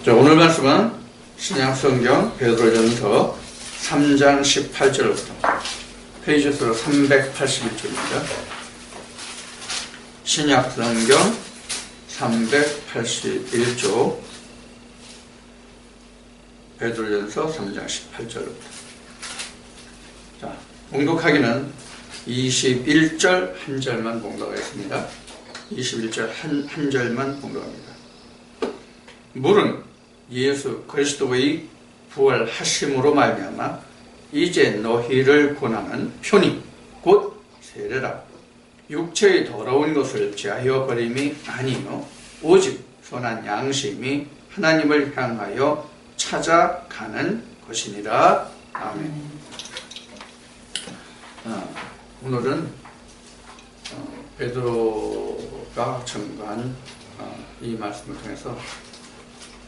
자, 오늘 말씀은 신약 성경 베드로전서 3장 18절부터 페이지 수로 381쪽입니다. 신약 성경 381쪽 베드로전서 3장 18절부터. 자, 봉독하기는 21절 한 절만 봉독하겠습니다. 21절 한 절만 봉독합니다. 물은 예수 그리스도의 부활하심으로 말미암아 이제 너희를 권하는 표니 곧 세례라. 육체의 더러운 것을 제하여 버림이 아니요 오직 선한 양심이 하나님을 향하여 찾아가는 것이니라. 아멘. 오늘은 베드로가 전가한 이 말씀을 통해서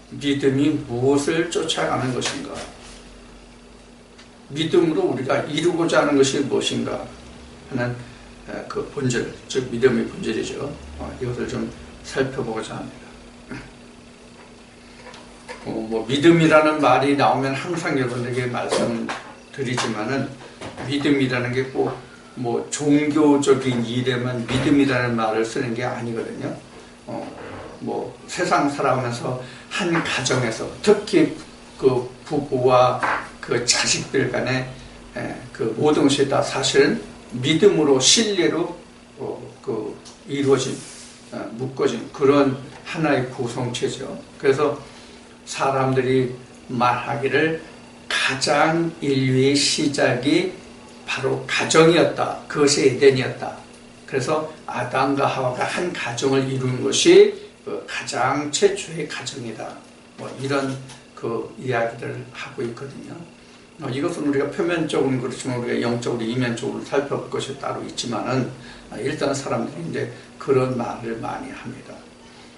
믿음이 무엇을 쫓아가는 것인가, 믿음으로 우리가 이루고자 하는 것이 무엇인가 하는 그 본질, 즉 믿음의 본질이죠. 이것을 좀 살펴보고자 합니다. 믿음이라는 말이 나오면 항상 여러분에게 말씀드리지만은 믿음이라는 게 꼭 종교적인 일에만 믿음이라는 말을 쓰는 게 아니거든요. 세상 살아가면서 한 가정에서 특히 그 부부와 그 자식들 간에 그 모든 것이 다 사실은 믿음으로 신뢰로 이루어진 묶어진 그런 하나의 구성체죠. 그래서 사람들이 말하기를 가장 인류의 시작이 바로 가정이었다. 그것이 에덴이었다. 그래서 아담과 하와가 한 가정을 이룬 것이 가장 최초의 가정이다. 이런 그 이야기를 하고 있거든요. 이것은 우리가 표면적으로는 그렇지만 우리가 영적으로 이면적으로 살펴볼 것이 따로 있지만은 일단 사람들이 이제 그런 말을 많이 합니다.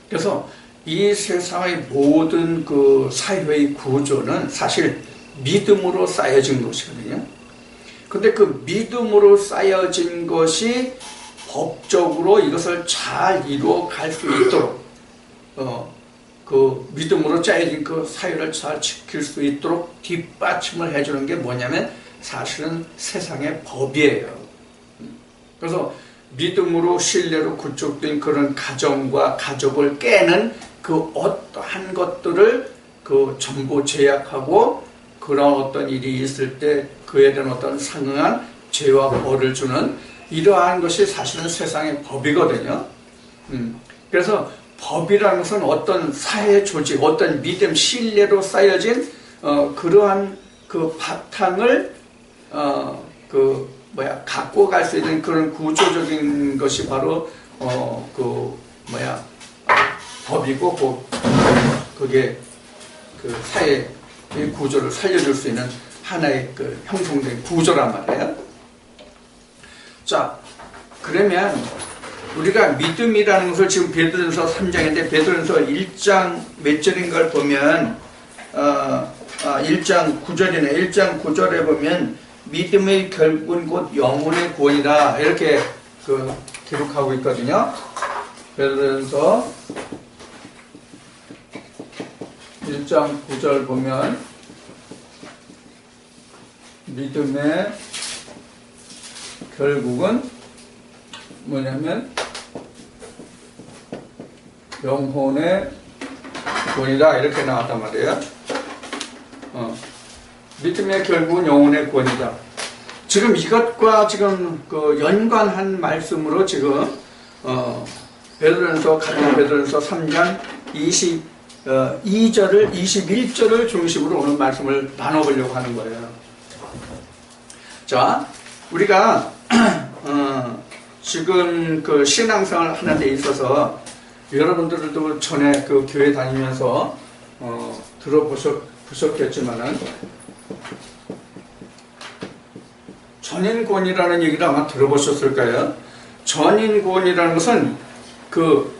그래서 이 세상의 모든 그 사회의 구조는 사실 믿음으로 쌓여진 것이거든요. 근데 그 믿음으로 쌓여진 것이 법적으로 이것을 잘 이루어 갈 수 있도록 그 믿음으로 짜여진 그 사회를 잘 지킬 수 있도록 뒷받침을 해주는 게 뭐냐면 사실은 세상의 법이에요. 그래서 믿음으로 신뢰로 구축된 그런 가정과 가족을 깨는 그 어떠한 것들을 그 전부 제약하고 그런 어떤 일이 있을 때 그에 대한 어떤 상응한 죄와 벌을 주는 이러한 것이 사실은 세상의 법이거든요. 그래서 법이라는 것은 어떤 사회 조직, 어떤 믿음, 신뢰로 쌓여진 그러한 그 바탕을 갖고 갈 수 있는 그런 구조적인 것이 바로 법이고 그게 그 사회의 구조를 살려줄 수 있는 하나의 그 형성된 구조란 말이에요. 자, 그러면 우리가 믿음이라는 것을 지금 베드로전서 3장인데 베드로전서 1장 몇 절인가를 보면 1장 9절이네. 1장 9절에 보면 믿음의 결국은 곧 영혼의 구원이다 이렇게 기록하고 있거든요. 베드로전서 1장 9절 보면 믿음의 결국은 뭐냐면 영혼의 구원이다 이렇게 나왔단 말이에요. 믿음의 결국은 영혼의 구원이다. 지금 이것과 지금 그 연관한 말씀으로 지금 베드로전서 3장 22절을 21절을 중심으로 오늘 말씀을 나눠보려고 하는 거예요. 자, 우리가 지금 그 신앙생활 하는 데 있어서 여러분들도 전에 그 교회 다니면서 들어보셨겠지만은 전인권이라는 얘기를 아마 들어보셨을 전인권이라는 것은 그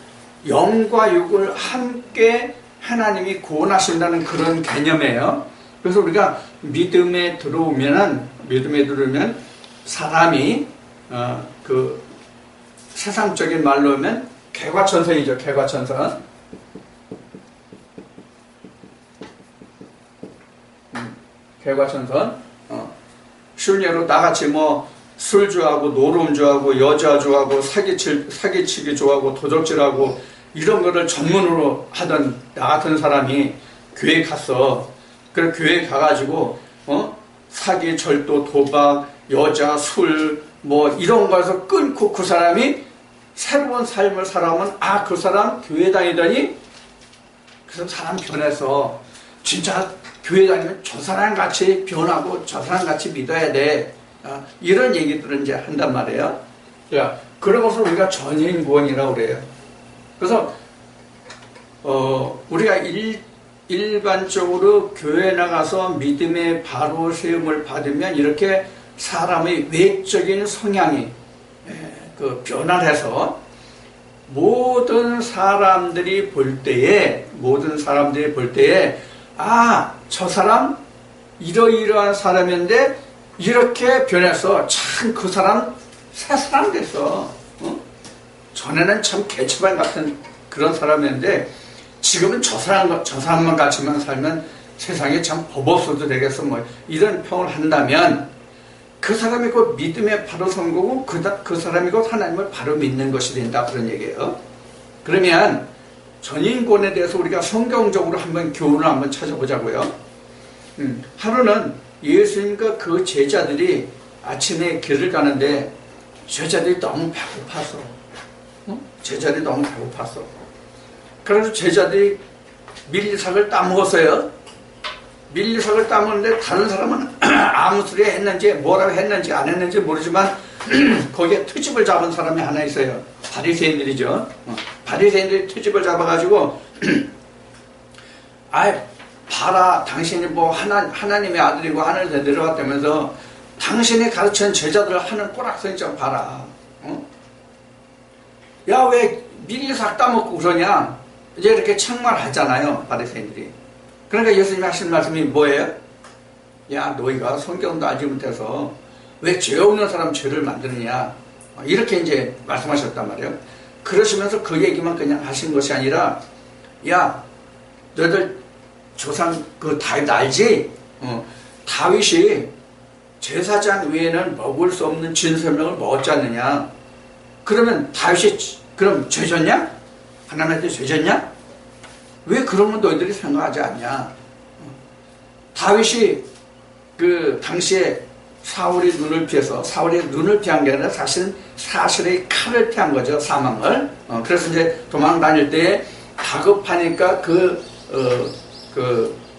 영과 육을 함께 하나님이 구원하신다는 그런 개념이에요. 그래서 우리가 믿음에 들어오면 사람이 그 세상적인 말로 하면 개과천선이죠. 개과천선. 개과천선. 쉬운 예로 나같이 뭐 술 좋아하고 노름 좋아하고 여자 좋아하고 사기치기 좋아하고 도적질하고 이런 거를 전문으로 하던 나 같은 사람이 교회 갔어. 그래 교회 가가지고 사기, 절도, 도박, 여자, 술 뭐 이런 거에서 끊고 그 사람이 새로운 삶을 살아오면 그 사람 교회 다니더니 그 사람 변해서 진짜 교회 다니면 저 사람 같이 변하고 저 사람 같이 믿어야 돼. 이런 얘기들을 이제 한단 말이에요. 그런 것을 우리가 전인구원이라고 그래요. 그래서 우리가 일반적으로 교회 나가서 믿음의 바로 세움을 받으면 이렇게 사람의 외적인 성향이 변화해서 모든 사람들이 볼 때에 저 사람 이러이러한 사람인데 이렇게 변해서 참 그 사람 새 사람 됐어. 전에는 참 개처발 같은 그런 사람이었는데 지금은 저 사람만 같이만 살면 세상에 참 법 없어도 되겠어. 뭐 이런 평을 한다면 그 사람이 곧 믿음의 바로 선 거고 그 사람이 곧 하나님을 바로 믿는 것이 된다. 그런 얘기예요. 그러면 전인권에 대해서 우리가 성경적으로 한번 교훈을 한번 찾아보자고요. 하루는 예수님과 그 제자들이 아침에 길을 가는데 제자들이 너무 배고팠어. 제자들이 너무 배고팠어. 그래서 제자들이 밀리삭을 따먹었어요. 밀리삭을 따먹는데 다른 사람은 아무 소리 했는지 뭐라고 했는지 안 했는지 모르지만 거기에 트집을 잡은 사람이 하나 있어요. 바리새인들이죠. 바리새인들이 트집을 잡아가지고 봐라, 당신이 뭐 하나님의 아들이고 하늘에 내려왔다면서 당신이 가르친 제자들 하는 꼬락서니 좀 봐라. 야, 왜 밀리삭 따먹고 그러냐? 이제 이렇게 책말하잖아요, 바리새인들이. 그러니까 예수님이 하신 말씀이 뭐예요? 야, 너희가 성경도 알지 못해서 왜 죄 없는 사람 죄를 만드느냐? 이렇게 이제 말씀하셨단 말이에요. 그러시면서 그 얘기만 그냥 하신 것이 아니라, 야, 너희들 조상 그 다윗 알지? 다윗이 제사장 외에는 먹을 수 없는 진설명을 먹었지 않느냐? 그러면 다윗이 그럼 죄졌냐? 하나님한테 죄졌냐? 왜 그러면 너희들이 생각하지 않냐? 다윗이 그 당시에 사울이 눈을 피해서 사울이 눈을 피한 게 아니라 사실의 칼을 피한 거죠. 사망을. 그래서 이제 도망 다닐 때 다급하니까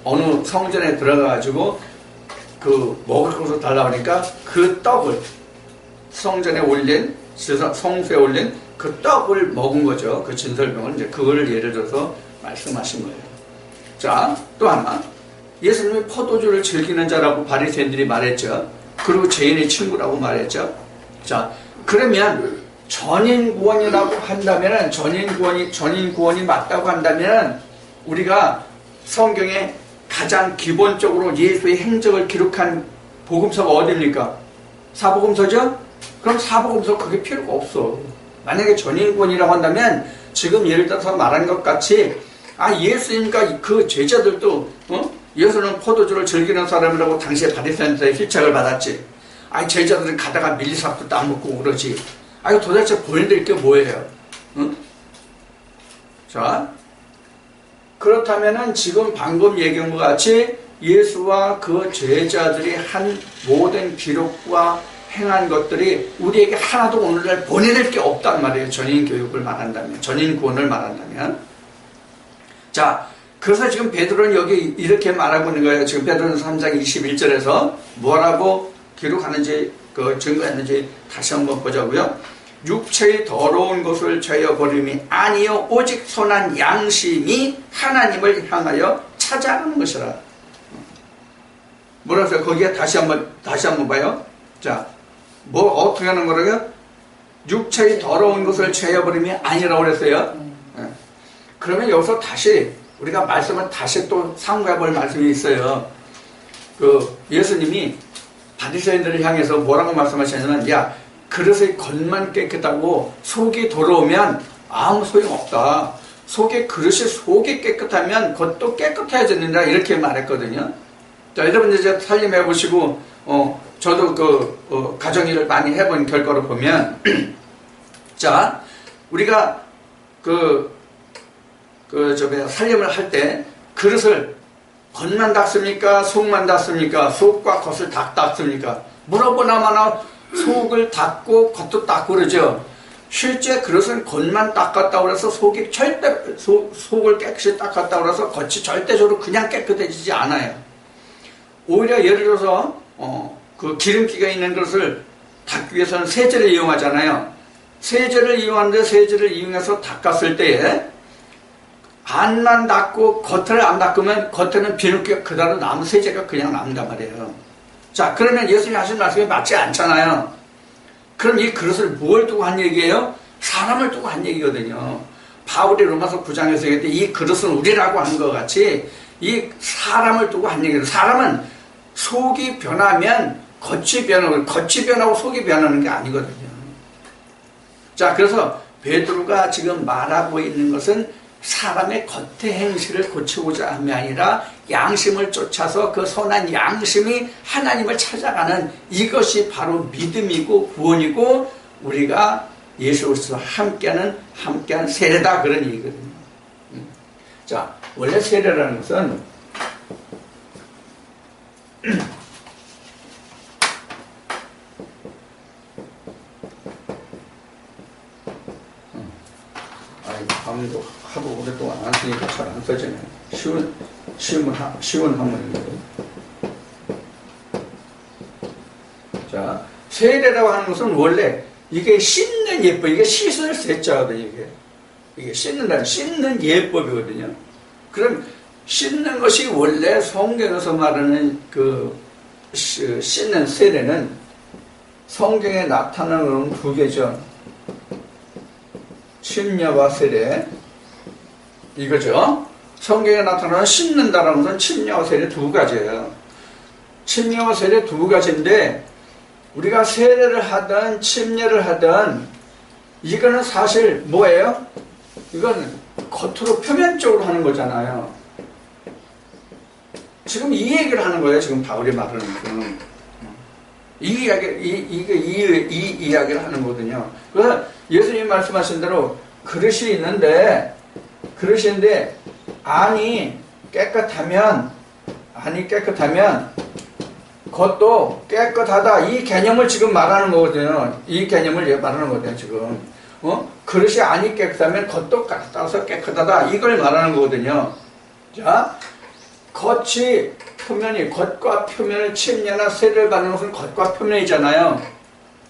어느 성전에 들어가가지고 먹을 것을 달라고 하니까 그 떡을 성전에 올린 성수에 올린 그 떡을 먹은 거죠. 그 진설병을 이제 그거를 예를 들어서 말씀하신 거예요. 자, 또 하나. 예수님이 포도주를 즐기는 자라고 바리새인들이 말했죠. 그리고 죄인의 친구라고 말했죠. 자, 그러면 전인구원이라고 한다면은 전인구원이 맞다고 한다면은 우리가 성경에 가장 기본적으로 예수의 행적을 기록한 복음서가 어디입니까? 사복음서죠? 그럼 사복음서 그게 필요가 없어. 만약에 전인구원이라고 한다면 지금 예를 들어서 말한 것 같이 예수님과 그 제자들도 예수는 포도주를 즐기는 사람이라고 당시에 바리새인들의 필착을 받았지. 제자들은 가다가 밀리삭도 따먹고 그러지. 도대체 보여드릴 게 뭐예요? 자, 그렇다면은 지금 방금 얘기한 것 같이 예수와 그 제자들이 한 모든 기록과 행한 것들이 우리에게 하나도 오늘날 보내될 게 없단 말이에요. 전인교육을 말한다면, 전인구원을 말한다면. 자, 그래서 지금 베드로는 여기 이렇게 말하고 있는 거예요. 지금 베드로는 3장 21절에서 뭐라고 기록하는지, 증거했는지 다시 한번 보자고요. 육체의 더러운 것을 죄어버림이 아니요 오직 선한 양심이 하나님을 향하여 찾아가는 것이라. 뭐라고요? 거기에 다시 한번 봐요. 자, 어떻게 하는 거라고요? 육체의 더러운 것을 죄어버림이 아니라고 그랬어요. 그러면 여기서 다시 우리가 말씀을 다시 또 상고해 볼 말씀이 있어요. 예수님이 바리새인들을 향해서 뭐라고 말씀하셨냐면, 야, 그릇의 겉만 깨끗하고 속이 더러우면 아무 소용없다. 그릇이 속이 깨끗하면 겉도 깨끗해졌는다. 이렇게 말했거든요. 자, 여러분 이제 살림해 보시고, 저도 가정일을 많이 해본 결과로 보면, 자, 우리가 살림을 할 때 그릇을 겉만 닦습니까? 속만 닦습니까? 속과 겉을 다 닦습니까? 물어보나마나 속을 닦고 겉도 닦고 그러죠. 실제 그릇은 겉만 닦았다고 해서 속을 깨끗이 닦았다고 해서 겉이 절대적으로 그냥 깨끗해지지 않아요. 오히려 예를 들어서 그 기름기가 있는 그릇을 닦기 위해서는 세제를 이용하잖아요. 세제를 이용하는데 세제를 이용해서 닦았을 때에 안만 닦고 겉을 안 닦으면 겉에는 비누기가 그대로 남은 세제가 그냥 남는단 말이에요. 자, 그러면 예수님이 하신 말씀이 맞지 않잖아요. 그럼 이 그릇을 뭘 두고 한 얘기예요? 사람을 두고 한 얘기거든요. 바울이 로마서 9장에서 얘기할 때 이 그릇은 우리라고 한 것 같이 이 사람을 두고 한 얘기예요. 사람은 속이 변하면 겉이 변하고 속이 변하는 게 아니거든요. 자, 그래서 베드로가 지금 말하고 있는 것은 사람의 겉의 행실을 고치고자 함이 아니라 양심을 쫓아서 그 선한 양심이 하나님을 찾아가는 이것이 바로 믿음이고 구원이고 우리가 예수 그리스도와 함께한 세례다 그런 얘기거든요. 자, 원래 세례라는 것은 밤도 하도 오랫동안 안 쓰니까 잘 안 써지네. 쉬운 한문입니다. 자, 세례라고 하는 것은 원래 이게 씻는 예법, 이게 씻을 세자거든요. 이게 씻는 예법이거든요. 그럼 씻는 것이 원래 성경에서 말하는 씻는 세례는 성경에 나타나는 두 개죠. 침례와 세례, 이거죠. 성경에 나타나는 씻는다라는 것은 침례와 세례 두 가지예요. 침례와 세례 두 가지인데 우리가 세례를 하든 침례를 하든 이거는 사실 뭐예요? 이건 겉으로 표면적으로 하는 거잖아요. 지금 이 얘기를 하는 거예요. 지금 바울이 말하는 것은 이 이야기를 하는 거거든요. 그래서 예수님 말씀하신 대로 그릇인데 안이 깨끗하면 겉도 깨끗하다. 이 개념을 지금 말하는 거거든요. 이 개념을 말하는 거거든요. 지금 그릇이 안이 깨끗하면 겉도 따라서 깨끗하다. 이걸 말하는 거거든요. 자, 겉과 표면을 침례나 세례를 받는 것은 겉과 표면이잖아요.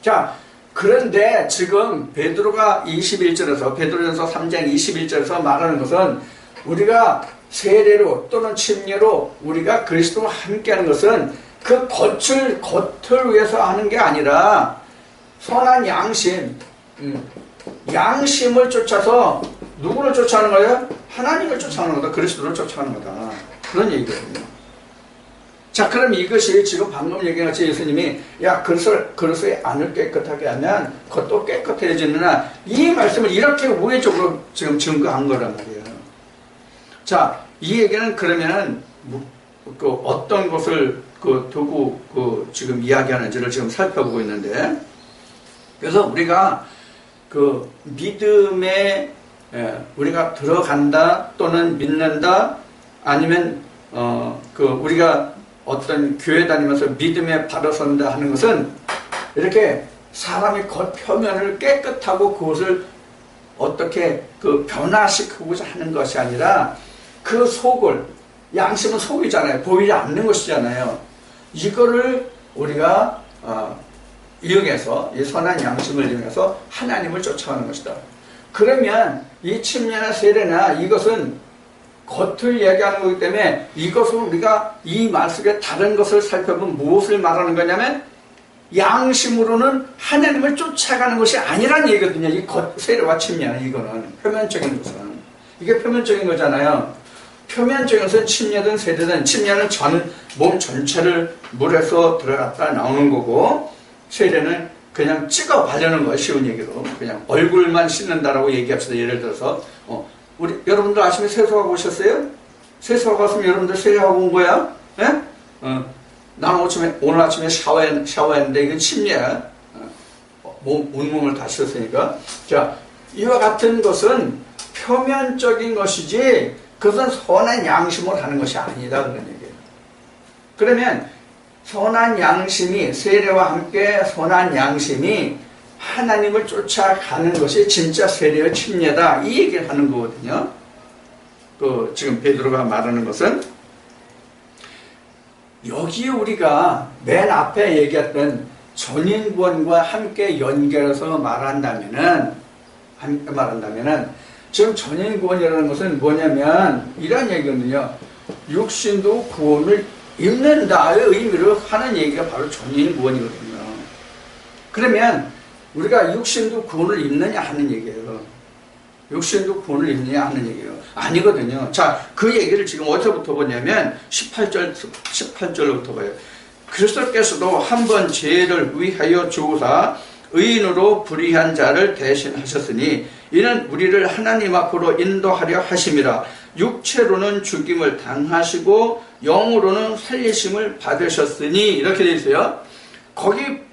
자, 그런데 지금 베드로가 21절에서 베드로전서 3장 21절에서 말하는 것은 우리가 세례로 또는 침례로 우리가 그리스도와 함께하는 것은 그 겉을 위해서 하는 게 아니라 선한 양심을 쫓아서 누구를 쫓아하는 거예요? 하나님을 쫓아하는 거다. 그리스도를 쫓아하는 거다. 그런 얘기거든요. 자, 그럼 이것이 지금 방금 얘기한 것이 예수님이 그릇의 안을 깨끗하게 하면 겉도 깨끗해지느냐 이 말씀을 이렇게 우회적으로 지금 증거한 거란 말이에요. 자, 이 얘기는 그러면은 어떤 것을 두고 지금 이야기하는지를 지금 살펴보고 있는데, 그래서 우리가 믿음에 우리가 들어간다 또는 믿는다 아니면 우리가 어떤 교회 다니면서 믿음에 바로 선다 하는 것은 이렇게 사람의 겉표면을 깨끗하고 그것을 어떻게 변화시키고자 하는 것이 아니라 그 속을, 양심은 속이잖아요. 보이지 않는 것이잖아요. 이거를 우리가 이용해서 이 선한 양심을 이용해서 하나님을 쫓아가는 것이다. 그러면 이 침례나 세례나 이것은 겉을 얘기하는 거기 때문에 이것을 우리가 이 말씀의 다른 것을 살펴보면 무엇을 말하는 거냐면 양심으로는 하나님을 쫓아가는 것이 아니라는 얘기거든요. 이 세례와 침례는 이거는 표면적인 것은 이게 표면적인 거잖아요. 표면적인 것은 침례든 세례든 침례는 몸 전체를 물에서 들어갔다 나오는 거고 세례는 그냥 찍어 바르는 거예요. 쉬운 얘기로 그냥 얼굴만 씻는다라고 얘기합시다. 예를 들어서 여러분들 아침에 세수하고 오셨어요? 세수하고 왔으면 여러분들 세례하고 온 거야? 예? 나는 오늘 아침에 샤워했는데 이건 침례야. 온몸을 다 씻었으니까. 자, 이와 같은 것은 표면적인 것이지 그것은 선한 양심으로 하는 것이 아니다 그런 얘기예요. 그러면 선한 양심이, 세례와 함께 선한 양심이 하나님을 쫓아가는 것이 진짜 세례의 침례다 이 얘기를 하는 거거든요. 지금 베드로가 말하는 것은 여기에 우리가 맨 앞에 얘기했던 전인구원과 함께 연결해서 말한다면은 지금 전인구원이라는 것은 뭐냐면 이런 얘기거든요. 육신도 구원을 입는다의 의미로 하는 얘기가 바로 전인구원이거든요. 그러면 우리가 육신도 구원을 입느냐 하는 얘기예요. 육신도 구원을 입느냐 하는 얘기예요. 아니거든요. 자, 그 얘기를 지금 어디서부터 보냐면 18절로부터 봐요. 그리스도께서도 한 번 죄를 위하여 죽으사 의인으로 불의한 자를 대신하셨으니 이는 우리를 하나님 앞으로 인도하려 하심이라. 육체로는 죽임을 당하시고 영으로는 살리심을 받으셨으니 이렇게 되어 있어요. 거기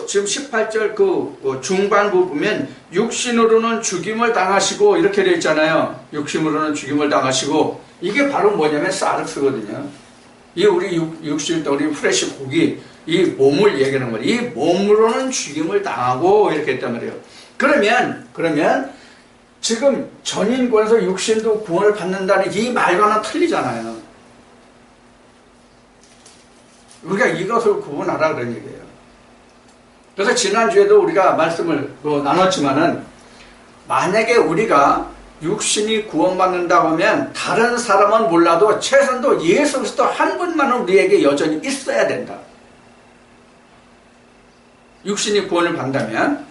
지금 18절 중반부 보면 육신으로는 죽임을 당하시고 이렇게 되어 있잖아요. 육신으로는 죽임을 당하시고 이게 바로 뭐냐면 사르스거든요. 이 우리 육신 우리 프레시 고기 이 몸을 얘기하는 거예요. 이 몸으로는 죽임을 당하고 이렇게 했단 말이에요. 그러면 지금 전인구원에서 육신도 구원을 받는다는 이 말과는 틀리잖아요. 우리가 이것을 구분하라 그런 얘기예요. 그래서 지난주에도 우리가 말씀을 나눴지만은 만약에 우리가 육신이 구원받는다고 하면 다른 사람은 몰라도 최소한도 예수 그리스도 한 분만은 우리에게 여전히 있어야 된다. 육신이 구원을 받는다면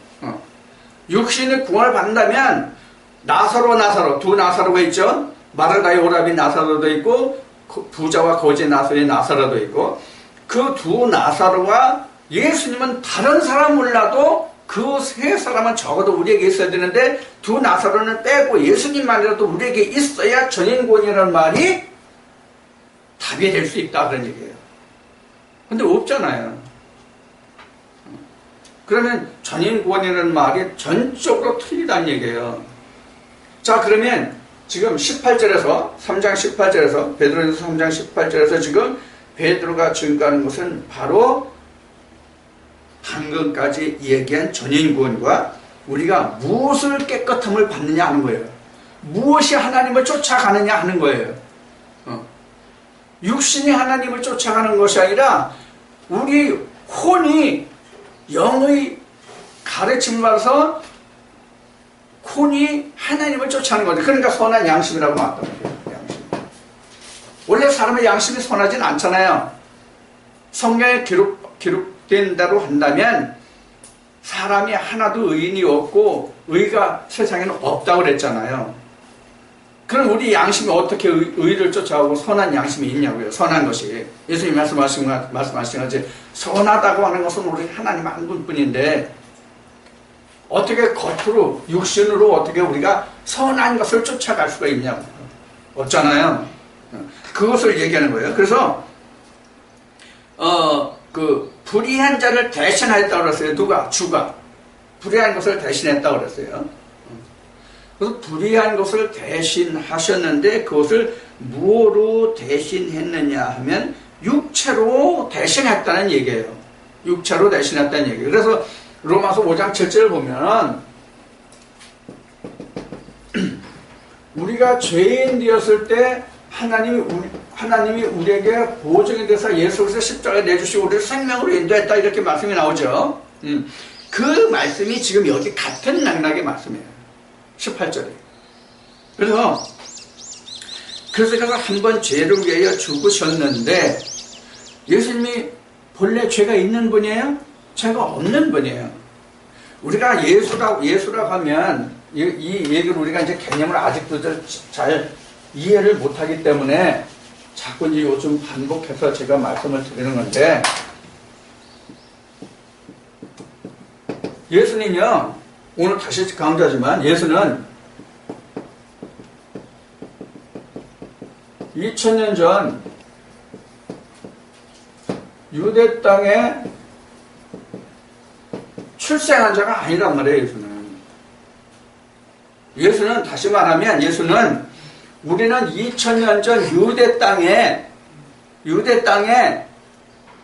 육신이 구원을 받는다면 나사로 두 나사로가 있죠. 마르다의 오라비 나사로도 있고 부자와 거지 나사로의 나사로도 있고 그 두 나사로가 예수님은 다른 사람 몰라도 그 세 사람은 적어도 우리에게 있어야 되는데 두 나사로는 빼고 예수님만이라도 우리에게 있어야 전인구원이라는 말이 답이 될 수 있다 그런 얘기예요. 근데 없잖아요. 그러면 전인구원이라는 말이 전적으로 틀리다는 얘기예요. 자, 그러면 지금 18절에서 3장 18절에서 베드로전서 3장 18절에서 지금 베드로가 증거하는 것은 바로 방금까지 얘기한 전인구원과 우리가 무엇을 깨끗함을 받느냐 하는 거예요. 무엇이 하나님을 쫓아가느냐 하는 거예요. 육신이 하나님을 쫓아가는 것이 아니라 우리 혼이 영의 가르침을 받아서 혼이 하나님을 쫓아가는 거죠. 그러니까 선한 양심이라고 나왔단 말이에요. 양심. 원래 사람의 양심이 선하진 않잖아요. 성경에 기록된 대로 한다면 사람이 하나도 의인이 없고 의가 세상에는 없다고 그랬잖아요. 그럼 우리 양심이 어떻게 의를 쫓아가고 선한 양심이 있냐고요. 선한 것이. 예수님 말씀하신 것이 선하다고 하는 것은 우리 하나님 한 분뿐인데 어떻게 겉으로 육신으로 어떻게 우리가 선한 것을 쫓아갈 수가 있냐고. 없잖아요. 그것을 얘기하는 거예요. 그래서 불의한 자를 대신했다고 그랬어요. 누가? 주가. 불의한 것을 대신했다고 그랬어요. 그래서 불의한 것을 대신하셨는데 그것을 무엇으로 대신했느냐 하면 육체로 대신했다는 얘기예요. 육체로 대신했다는 얘기예요. 그래서 로마서 5장 7절을 보면 우리가 죄인 되었을 때 하나님이 우리에게 보증에 대해서 예수 그리스도 십자가에 내주시고 우리를 생명으로 인도했다 이렇게 말씀이 나오죠. 그 말씀이 지금 여기 같은 맥락의 말씀이에요. 18절에. 그래서 한 번 죄를 위하여 죽으셨는데 예수님이 본래 죄가 있는 분이에요? 죄가 없는 분이에요. 우리가 예수라고 하면 이 얘기를 우리가 이제 개념을 아직도 잘 이해를 못하기 때문에 자꾸 이제 요즘 반복해서 제가 말씀을 드리는 건데 예수는요, 오늘 다시 강조하지만 예수는 2000년 전 유대 땅에 출생한 자가 아니란 말이에요. 예수는 다시 말하면 예수는 우리는 2000년 전 유대 땅에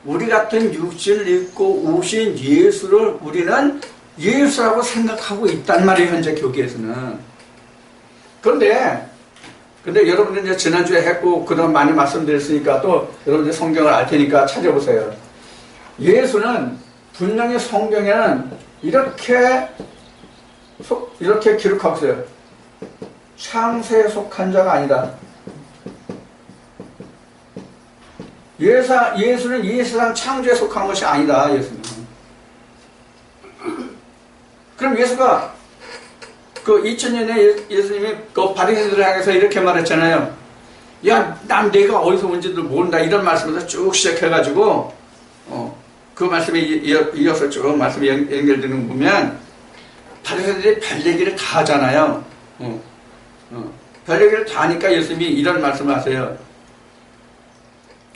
우리 같은 육신을 입고 오신 예수를 우리는 예수라고 생각하고 있단 말이에요. 현재 교계에서는. 그런데 여러분들 이제 지난주에 했고 그동안 많이 말씀드렸으니까 또 여러분들 성경을 알 테니까 찾아보세요. 예수는 분명히 성경에는 이렇게 기록하고 있어요. 창세에 속한 자가 아니다. 예수는 이 세상 창조에 속한 것이 아니다. 예수는. 그럼 예수가 그 2000년에 예수님이 그 바리새인들을 향해서 이렇게 말했잖아요. 야, 난 내가 어디서 온지도 모른다. 이런 말씀에서 쭉 시작해가지고 그 말씀에 이어서 쭉 말씀이 연결되는 거 보면 바리새인들이 별 얘기를 다 하잖아요. 별 얘기를 다 하니까 예수님이 이런 말씀을 하세요.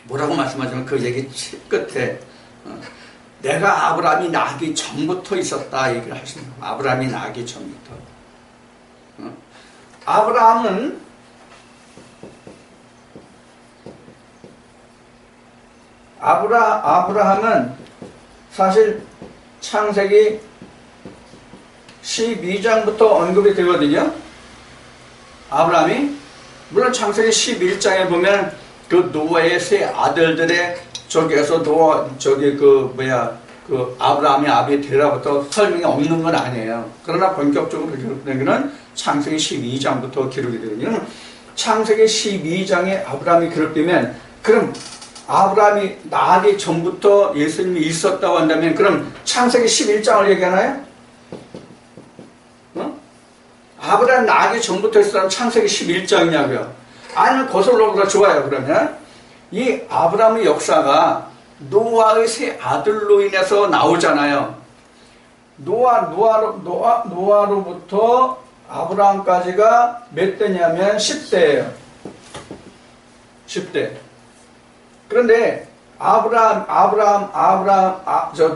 뭐라고 말씀하시면 그 얘기 끝에 내가 아브라함이 나기 전부터 있었다 얘기를 하시는 거예요. 아브라함이 나기 전부터. 아브라함은 사실 창세기 12장부터 언급이 되거든요. 아브라함이 물론 창세기 11장에 보면 그 노아의 세 아들들의 저기에서 아브라함의 아비 데라부터 설명이 없는 건 아니에요. 그러나 본격적으로 기록된 것은 창세기 12장부터 기록이 되거든요. 창세기 12장에 아브라함이 기록되면 그럼 아브라함이 나기 전부터 예수님이 있었다고 한다면 그럼 창세기 11장을 얘기하나요? 아브라함 나기 전부터 있었다면 창세기 11장이냐고요. 아니면 거슬러보다 좋아요. 그러면 이 아브라함의 역사가 노아의 세 아들로 인해서 나오잖아요. 노아로부터 아브라함까지가 몇 대냐면 10대예요. 10대. 그런데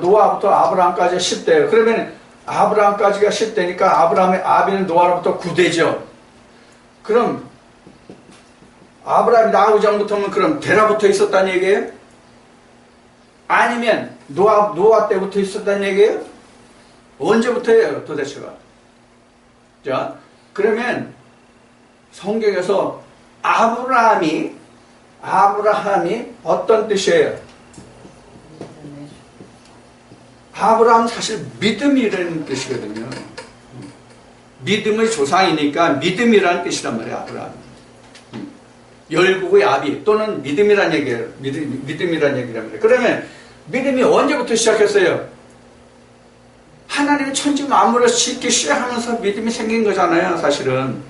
노아부터 아브라함까지 10대예요. 그러면 아브라함까지가 10대니까 아브라함의 아비는 노아로부터 9대죠. 그럼 아브라함이 나오기 전부터는 그럼 데라부터 있었다는 얘기예요? 아니면 노아 때부터 있었다는 얘기예요? 언제부터예요 도대체가? 자, 그러면 성경에서 아브라함이 어떤 뜻이에요? 아브라함은 사실 믿음이라는 뜻이거든요. 믿음의 조상이니까 믿음이라는 뜻이란 말이에요. 아브라함. 열국의 아비 또는 믿음이란 얘기예요. 믿음이란 얘기란 말이에요. 그러면 믿음이 언제부터 시작했어요? 하나님이 천지 만물을 짓기 시작하면서 믿음이 생긴 거잖아요. 사실은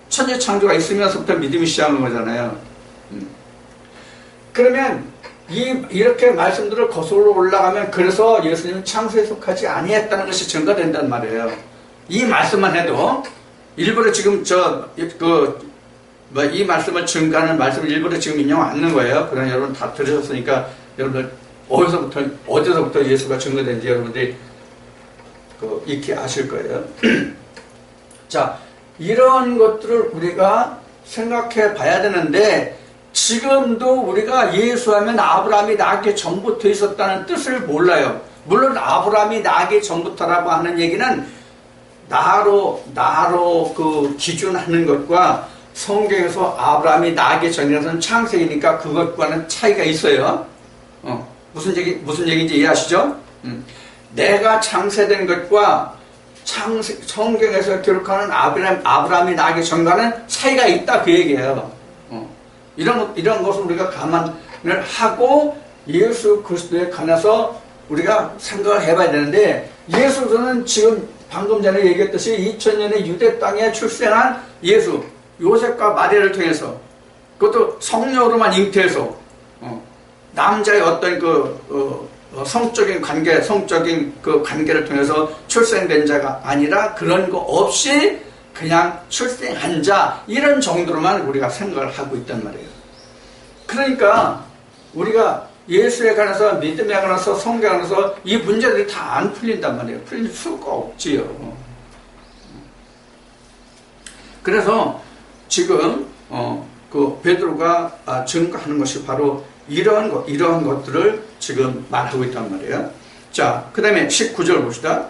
천지 창조가 있으면서부터 믿음이 시작한 거잖아요. 그러면 이렇게 말씀들을 거슬러 올라가면 그래서 예수님은 창세에 속하지 아니했다는 것이 증거된단 말이에요. 이 말씀만 해도 일부러 지금 이 말씀을 증거하는 말씀을 일부러 지금 인용 않는 거예요. 그러나 여러분 다 들으셨으니까 여러분들 어디서부터 예수가 증거된지 여러분들이 익히 아실 거예요. 자, 이런 것들을 우리가 생각해 봐야 되는데 지금도 우리가 예수하면 아브라함이 나기 전부터 있었다는 뜻을 몰라요. 물론 아브라함이 나기 전부터라고 하는 얘기는 나로 그 기준하는 것과 성경에서 아브라함이 나기 전이라서는 창세기니까 그것과는 차이가 있어요. 무슨 얘기인지 이해하시죠? 내가 창세된 것과 성경에서 기록하는 아브라함이 나기 전과는 차이가 있다 그 얘기예요. 이런 것을 우리가 감안을 하고 예수 그리스도에 관해서 우리가 생각을 해봐야 되는데 예수는 지금 방금 전에 얘기했듯이 2000년에 유대 땅에 출생한 예수 요셉과 마리아를 통해서 그것도 성령으로만 잉태해서 남자의 어떤 성적인 그 관계를 통해서 출생된 자가 아니라 그런 거 없이 그냥 출생한 자 이런 정도로만 우리가 생각을 하고 있단 말이에요. 그러니까 우리가 예수에 관해서, 믿음에 관해서, 성경에 관해서 이 문제들이 다 안 풀린단 말이에요. 풀릴 수가 없지요. 그래서 지금 그 베드로가 증거하는 것이 바로 이러한 것들을 지금 말하고 있단 말이에요. 자, 그 다음에 19절 봅시다.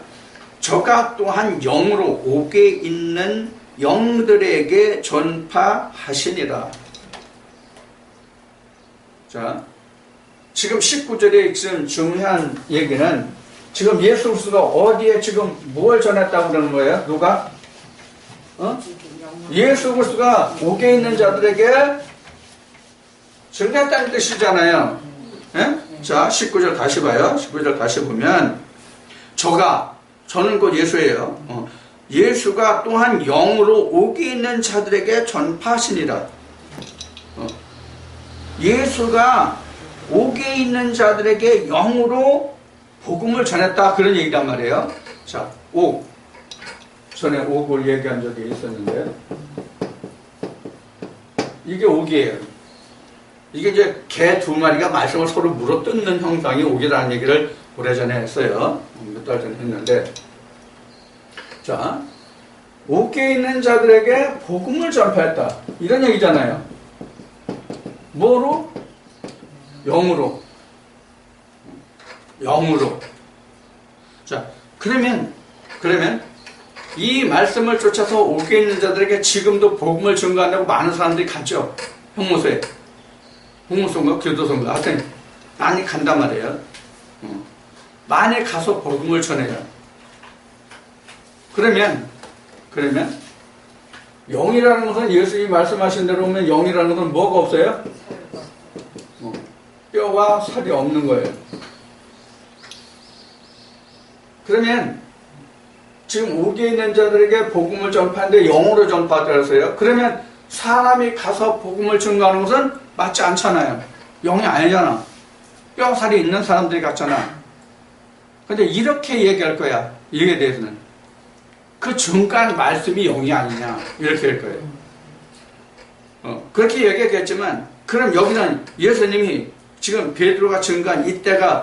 저가 또한 영으로 옥에 있는 영들에게 전파하시니라. 자, 지금 19절에 지금 중요한 얘기는 지금 예수 그리스도가 어디에 지금 뭘 전했다고 그러는 거예요? 누가? 예수 그리스도가 옥에 있는 자들에게 증거했다는 뜻이잖아요. 예? 자, 19절 다시 봐요. 19절 다시 보면 저는 곧 예수예요. 예수가 또한 영으로 옥에 있는 자들에게 전파하시니라. 예수가 옥에 있는 자들에게 영으로 복음을 전했다, 그런 얘기란 말이에요. 자, 옥. 전에 옥을 얘기한 적이 있었는데 이게 옥이에요. 이게 이제 개 두 마리가 말씀을 서로 물어뜯는 형상이 옥이라는 얘기를 오래전에 했어요. 몇 달 전에 했는데, 자, 옥에 있는 자들에게 복음을 전파했다, 이런 얘기잖아요. 뭐로? 영으로. 자, 그러면 이 말씀을 쫓아서 옥에 있는 자들에게 지금도 복음을 증거한다고 많은 사람들이 갔죠. 홍무소인가 교도소인가 하여튼 많이 간단 말이에요. 많이 가서 복음을 전해요. 그러면 영이라는 것은 예수님이 말씀하신 대로 보면 영이라는 것은 뭐가 없어요? 뼈와 살이 없는 거예요. 그러면 지금 옥에 있는 자들에게 복음을 전파하는데 영으로 전파하더라고요. 그러면 사람이 가서 복음을 증거하는 것은 맞지 않잖아요. 영이 아니잖아. 뼈 살이 있는 사람들이 갔잖아. 근데 이렇게 얘기할 거야. 이에 대해서는 그 증거한 말씀이 영이 아니냐, 이렇게 할 거예요. 그렇게 얘기했겠지만, 그럼 여기는 예수님이 지금 베드로가 증거한 이때가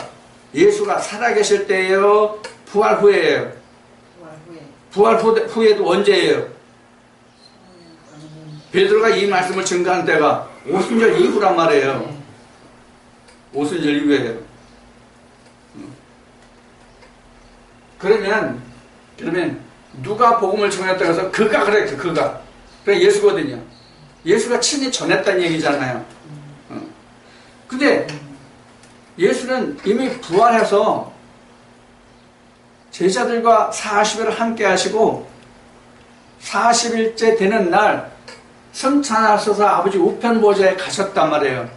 예수가 살아계실 때예요, 부활 후에예요? 부활 후에도 언제예요? 베드로가 이 말씀을 증거한 때가 오순절 이후란 말이에요. 오순절 이후에요. 그러면 누가 복음을 전했다고 해서 그가 그랬죠. 그가. 그래 예수거든요. 예수가 친히 전했다는 얘기잖아요. 근데 예수는 이미 부활해서 제자들과 40일을 함께 하시고 40일째 되는 날 승천하셔서 아버지 우편 보좌에 가셨단 말이에요.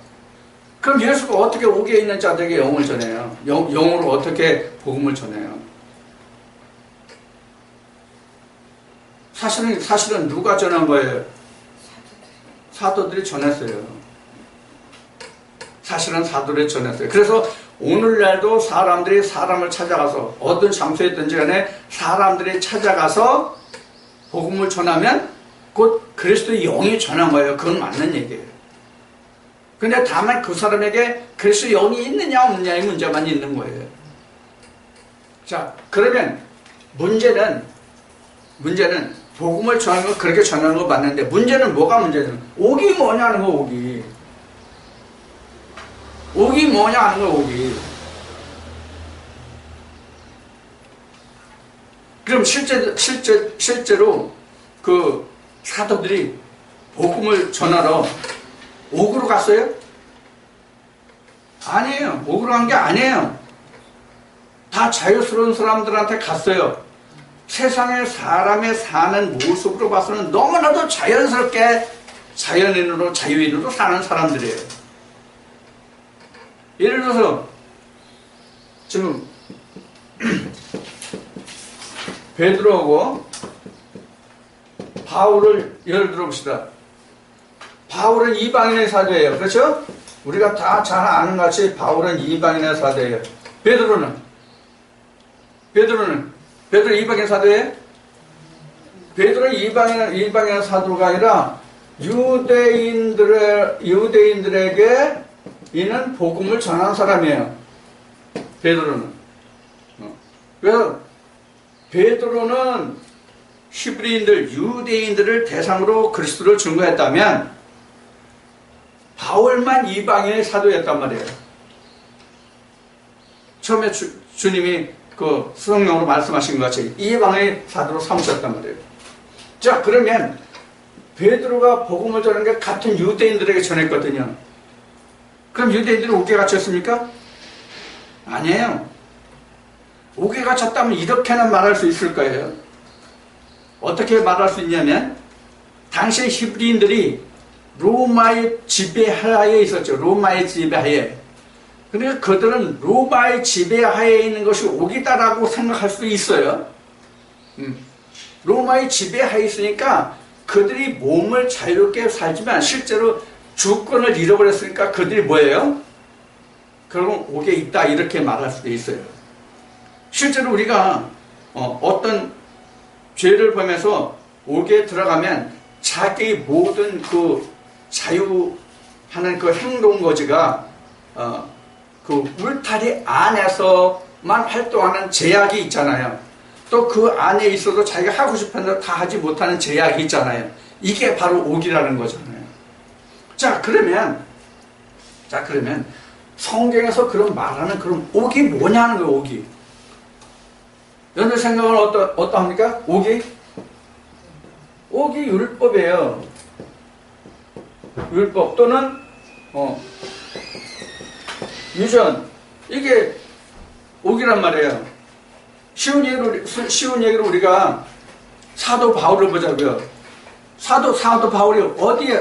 그럼 예수가 어떻게 옥에 있는 자들에게 영을 전해요? 영으로 어떻게 복음을 전해요? 사실은 누가 전한 거예요? 사도들이 전했어요. 사실은 사도들이 전했어요. 그래서 오늘날도 사람들이 사람을 찾아가서 어떤 장소에 있든지 간에 사람들이 찾아가서 복음을 전하면 곧 그리스도의 영이 전한 거예요. 그건 맞는 얘기예요. 근데 다만 그 사람에게 그리스도의 영이 있느냐 없느냐의 문제만 있는 거예요. 자, 그러면 문제는 복음을 전하는 거, 그렇게 전하는 거 맞는데, 문제는 뭐가 문제는? 옥이 뭐냐는 거, 옥이. 옥이 뭐냐 하는 거, 옥이. 그럼 실제로 그 사도들이 복음을 전하러 옥으로 갔어요? 아니에요. 옥으로 간 게 아니에요. 다 자유스러운 사람들한테 갔어요. 세상에 사람의 사는 모습으로 봐서는 너무나도 자연스럽게 자연인으로 자유인으로 사는 사람들이에요. 예를 들어서 지금 베드로하고 바울을 예를 들어봅시다. 바울은 이방인의 사도예요. 그렇죠? 우리가 다 잘 아는 같이 바울은 이방인의 사도예요. 베드로 이방인 사도예요? 베드로는 이방인 사도가 아니라 유대인들에게 이는 복음을 전하는 사람이에요. 베드로는. 그래서 베드로는 히브리인들, 유대인들을 대상으로 그리스도를 증거했다면 바울만 이방인의 사도였단 말이에요. 처음에 주님이 그 성령으로 말씀하신 것 같이 이방인의 사도로 삼으셨단 말이에요. 자, 그러면 베드로가 복음을 전하는 게 같은 유대인들에게 전했거든요. 그럼 유대인들은 옥에 갇혔습니까? 아니에요. 옥에 갇혔다면 이렇게는 말할 수 있을 거예요. 어떻게 말할 수 있냐면 당시 히브리인들이 로마의 지배하에 있었죠. 로마의 지배하에. 그러니까 그들은 로마의 지배하에 있는 것이 옥이다라고 생각할 수도 있어요. 로마의 지배하에 있으니까 그들이 몸을 자유롭게 살지만 실제로 주권을 잃어버렸으니까 그들이 뭐예요? 그럼 옥에 있다 이렇게 말할 수도 있어요. 실제로 우리가 어떤 죄를 범해서 옥에 들어가면 자기 모든 그 자유하는 그 행동 거지가 그 울타리 안에서만 활동하는 제약이 있잖아요. 또 그 안에 있어도 자기가 하고 싶은 대로 다 하지 못하는 제약이 있잖아요. 이게 바로 옥이라는 거잖아요. 자, 그러면 성경에서 그런 말하는 그런 옥이 뭐냐는 거예요, 옥이. 여러분들 생각은 어떠합니까? 옥이 율법이에요. 율법 또는 유전, 이게 옥이란 말이에요. 쉬운 얘기로 우리가 사도 바울을 보자고요. 사도 바울이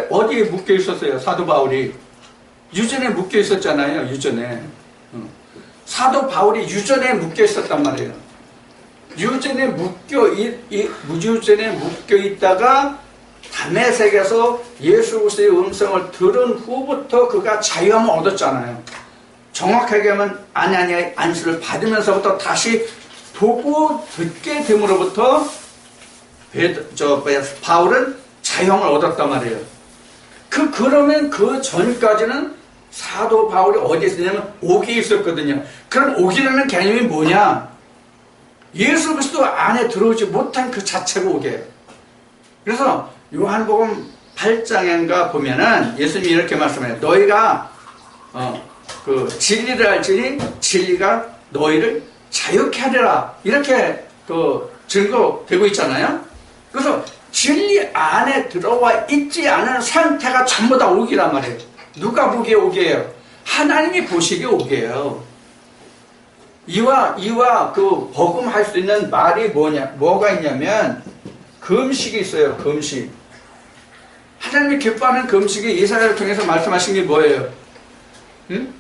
어디에 묶여 있었어요? 사도 바울이 유전에 묶여 있었잖아요. 유전에. 사도 바울이 유전에 묶여 있었단 말이에요. 유전에 묶여 있다가 다메섹에서 예수 그리스도의 음성을 들은 후부터 그가 자유함을 얻었잖아요. 정확하게 하면 아냐니아의 안수를 받으면서부터 다시 보고 듣게 됨으로부터 바울은 자유함을 얻었단 말이에요. 그러면 그 전까지는 사도 바울이 어디에 있었냐면 옥에 있었거든요. 그럼 옥이라는 개념이 뭐냐? 예수 그리스도 안에 들어오지 못한 그 자체가 옥이에요. 그래서 요한복음 8장인가 보면은 예수님이 이렇게 말씀해요. 너희가 그 진리를 알지니 진리가 너희를 자유케 하리라. 이렇게 그 증거되고 있잖아요. 그래서 진리 안에 들어와 있지 않은 상태가 전부 다 옥이란 말이에요. 누가 보기에 옥이에요? 하나님이 보시기에 옥이에요. 이와 그 복음할 수 있는 말이 뭐가 있냐면 금식이 있어요. 금식. 하나님이 기뻐하는 금식이 이사야를 통해서 말씀하신 게 뭐예요? 응?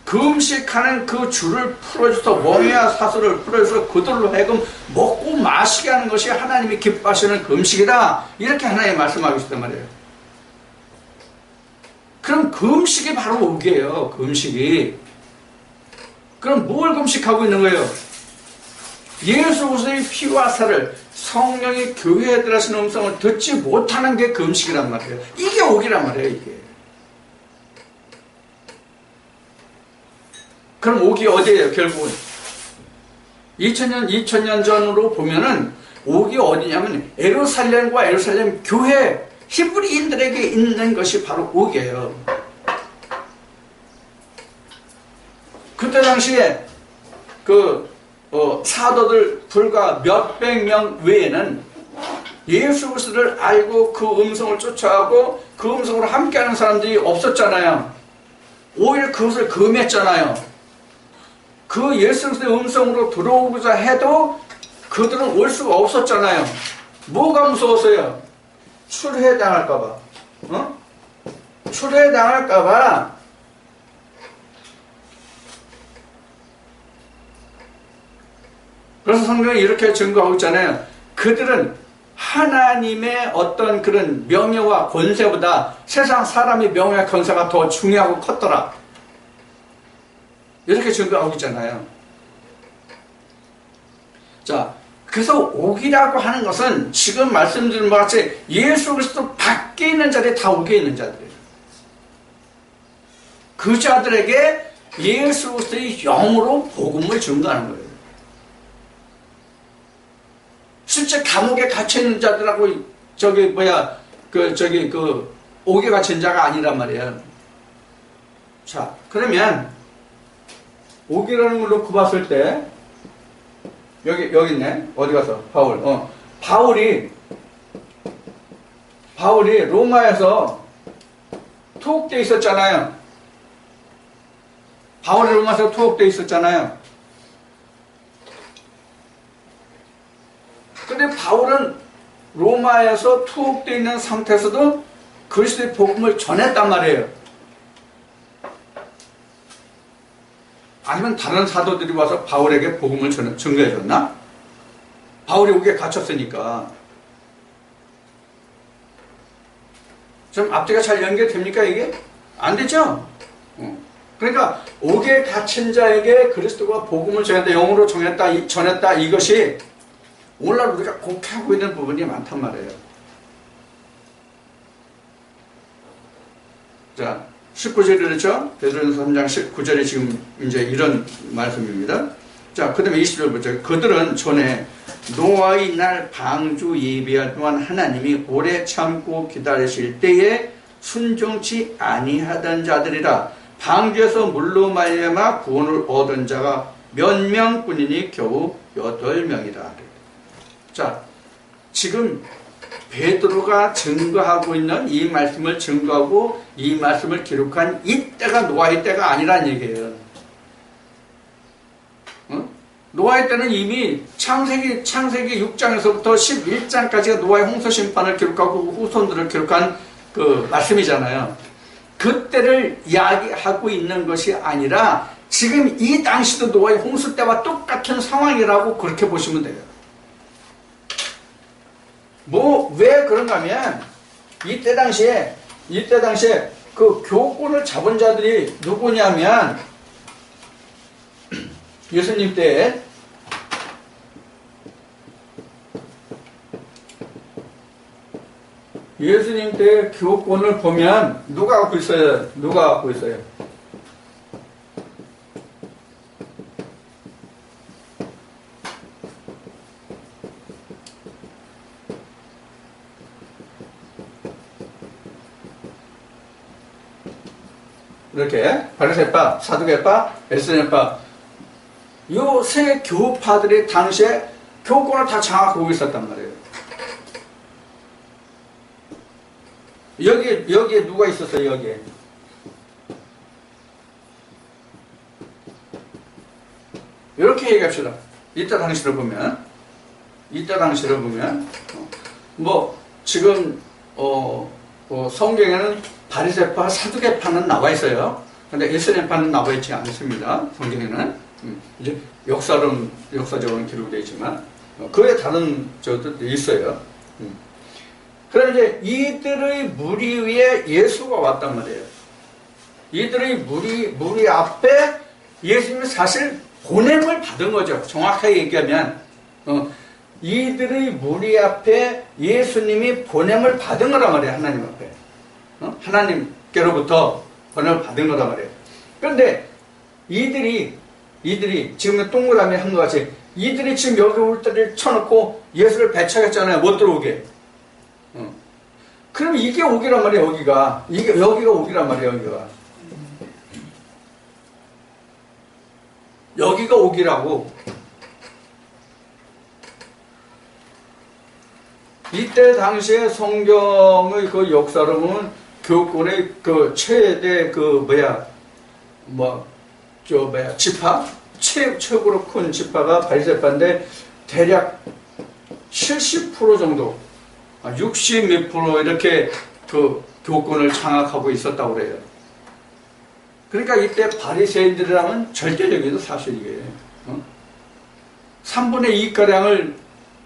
금식하는 그 줄을 풀어줘서 멍에와 사슬을 풀어줘서 그들로 하여금 먹고 마시게 하는 것이 하나님이 기뻐하시는 금식이다. 이렇게 하나님 말씀하고 있단 말이에요. 그럼 금식이 바로 옥이에요. 금식이. 그럼 뭘 금식하고 있는 거예요? 예수 그리스도의 피와 살을 성령이 교회에 들어가시는 음성을 듣지 못하는 게 금식이란 말이에요. 이게 옥이란 말이에요. 이게. 그럼 옥이 어디예요? 결국은 2000년 전으로 보면은 옥이 어디냐면 예루살렘과 예루살렘 교회 히브리인들에게 있는 것이 바로 옥이에요. 그때 당시에 사도들 불과 몇백 명 외에는 예수 그리스도를 알고 그 음성을 쫓아가고 그 음성으로 함께하는 사람들이 없었잖아요. 오히려 그것을 금했잖아요. 그 예수 그리스도의 음성으로 들어오고자 해도 그들은 올 수가 없었잖아요. 뭐가 무서웠어요? 출애당할까봐. 출애당할까봐. 그래서 성경이 이렇게 증거하고 있잖아요. 그들은 하나님의 어떤 그런 명예와 권세보다 세상 사람의 명예와 권세가 더 중요하고 컸더라. 이렇게 증거하고 있잖아요. 자, 그래서 옥이라고 하는 것은 지금 말씀드린 것 같이 예수 그리스도 밖에 있는 자들이 다 옥에 있는 자들이에요. 그 자들에게 예수 그리스도의 영으로 복음을 증거하는 거예요. 실제 감옥에 갇혀 있는 자들하고 옥에 갇힌 자가 아니란 말이에요. 자, 그러면 옥이라는 걸 놓고 봤을 때 여기 있네. 어디 가서? 바울이 로마에서 투옥되어 있었잖아요. 바울이 로마에서 투옥되어 있었잖아요. 근데 바울은 로마에서 투옥되어 있는 상태에서도 그리스도의 복음을 전했단 말이에요. 아니면 다른 사도들이 와서 바울에게 복음을 증거해 줬나? 바울이 옥에 갇혔으니까. 좀 앞뒤가 잘 연결됩니까 이게? 안 되죠? 그러니까 옥에 갇힌 자에게 그리스도가 복음을 전했다, 영으로 전했다 이것이 오늘날 우리가 곡해하고 있는 부분이 많단 말이에요. 자, 19절이 그렇죠? 베드로전서 3장 19절이 지금 이제 이런 말씀입니다. 자, 그 다음에 20절 보죠. 그들은 전에 노아의 날 방주 예비할 동안 하나님이 오래 참고 기다리실 때에 순종치 아니하던 자들이라. 방주에서 물로 말미암아 구원을 얻은 자가 몇 명뿐이니 겨우 8명이라. 자, 지금 베드로가 증거하고 있는 이 말씀을 증거하고 이 말씀을 기록한 이때가 노아의 때가 아니란 얘기예요. 노아의 때는 이미 창세기 6장에서부터 11장까지가 노아의 홍수 심판을 기록하고 후손들을 기록한 그 말씀이잖아요. 그때를 이야기하고 있는 것이 아니라 지금 이 당시도 노아의 홍수 때와 똑같은 상황이라고 그렇게 보시면 돼요. 왜 그런가 하면 이때 당시에 그 교권을 잡은 자들이 누구냐면 예수님 때 교권을 보면 누가 갖고 있어요? 이렇게 바리새파, 사두개파, 에스겔파 요 세 교파들이 당시에 교권을 다 장악하고 있었단 말이에요. 여기에 누가 있었어요? 여기에 이렇게 얘기합시다. 이때 당시로 보면 지금 성경에는 바리새파, 사두개파는 나와 있어요. 근데 에스겔파는 나와 있지 않습니다. 성경에는 이제 역사적으로는 기록되어 있지만 그에 다른 저들도 있어요. 그럼 이제 이들의 무리 위에 예수가 왔단 말이에요. 이들의 무리 앞에 예수님이 사실 보냄을 받은 거죠. 정확하게 얘기하면 이들의 무리 앞에 예수님이 보냄을 받은 거란 말이에요. 하나님 앞에. 하나님께로부터 보냄을 받은 거란 말이에요. 그런데 이들이 지금 동그라미 한 것 같이 이들이 지금 여기 울타리를 쳐놓고 예수를 배척했잖아요. 못 들어오게. 그럼 이게 옥이란 말이에요. 여기가 옥이란 말이에요. 여기가 옥이라고. 이때 당시에 성경의 그 역사로 보면 교권의 그 최대 지파? 최고로 큰 지파가 바리새파인데 대략 70% 정도, 60 몇 프로 이렇게 그 교권을 장악하고 있었다고 그래요. 그러니까 이때 바리새인들이라면 절대적인 사실이에요. 3분의 2가량을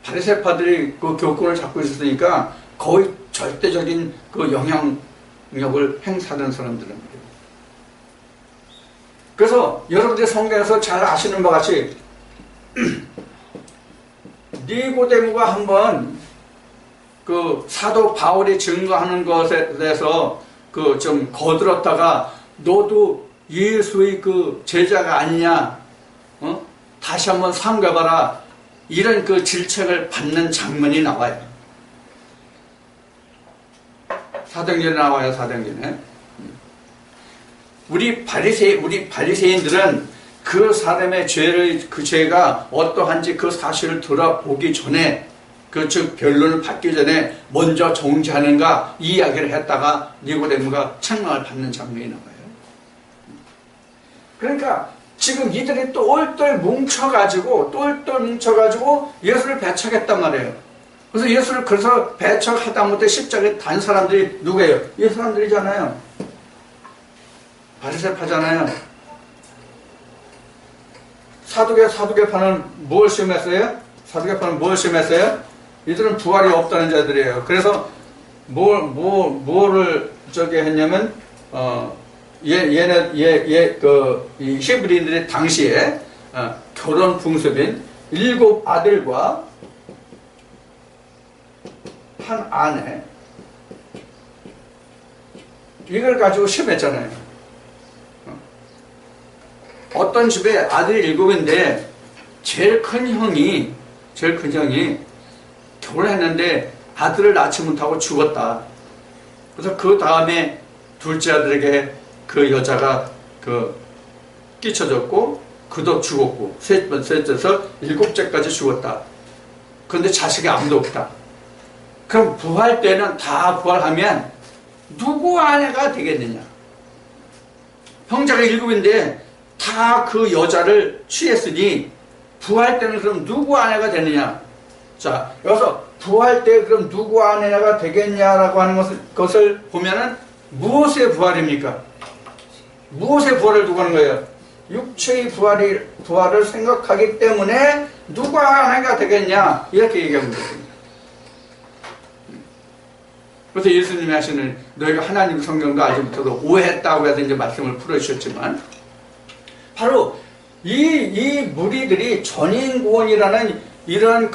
바리새파들이 그 교권을 잡고 있었으니까 거의 절대적인 그 영향력을 행사하는 사람들입니다. 그래서 여러분들 성경에서 잘 아시는 바 같이 니고데모가 한번 그 사도 바울이 증거하는 것에 대해서 그 좀 거들었다가 너도 예수의 그 제자가 아니냐? 다시 한번 삼가봐라. 이런 그 질책을 받는 장면이 나와요. 사도행전에 나와요, 사도행전에. 우리 바리새인들은 그 사람의 그 죄가 어떠한지 그 사실을 들어보기 전에, 즉 변론을 받기 전에 먼저 정죄하는가 이 이야기를 했다가 니고데모가 책망을 받는 장면이 나와요. 그러니까 지금 이들이 똘똘 뭉쳐가지고 예수를 배척했단 말이에요. 그래서 예수를 배척하다못해 십자가에 단 사람들이 누구예요? 이 사람들이잖아요. 바리새파잖아요. 사두개파는 뭘 시험했어요? 사두개파는 뭘 시험했어요? 이들은 부활이 없다는 자들이에요. 그래서 뭐를 했냐면 이 히브리인들이 당시에 결혼 풍습인 7 아들과 한 아내, 이걸 가지고 시험했잖아요. 어떤 집에 아들이 7인데 제일 큰 형이 결혼했는데 아들을 낳지 못하고 죽었다. 그래서 그 다음에 둘째 아들에게 그 여자가 끼쳐졌고 그도 죽었고 셋째서 7째까지 죽었다. 그런데 자식이 아무도 없다. 그럼 부활 때는 다 부활하면 누구 아내가 되겠느냐? 형제가 7인데 다 그 여자를 취했으니 부활 때는 그럼 누구 아내가 되느냐? 자, 여기서 부활 때 그럼 누구 아내가 되겠냐라고 하는 것을 보면은 무엇의 부활입니까? 무엇의 부활을 두고 하는 거예요? 육체의 부활을 생각하기 때문에 누가 아내가 되겠냐? 이렇게 얘기하면 됩니다. 그래서 예수님이 하시는 너희가 하나님 성경도 아직부터도 오해했다고 해서 이제 말씀을 풀어주셨지만 바로 이 무리들이 전인구원이라는 이런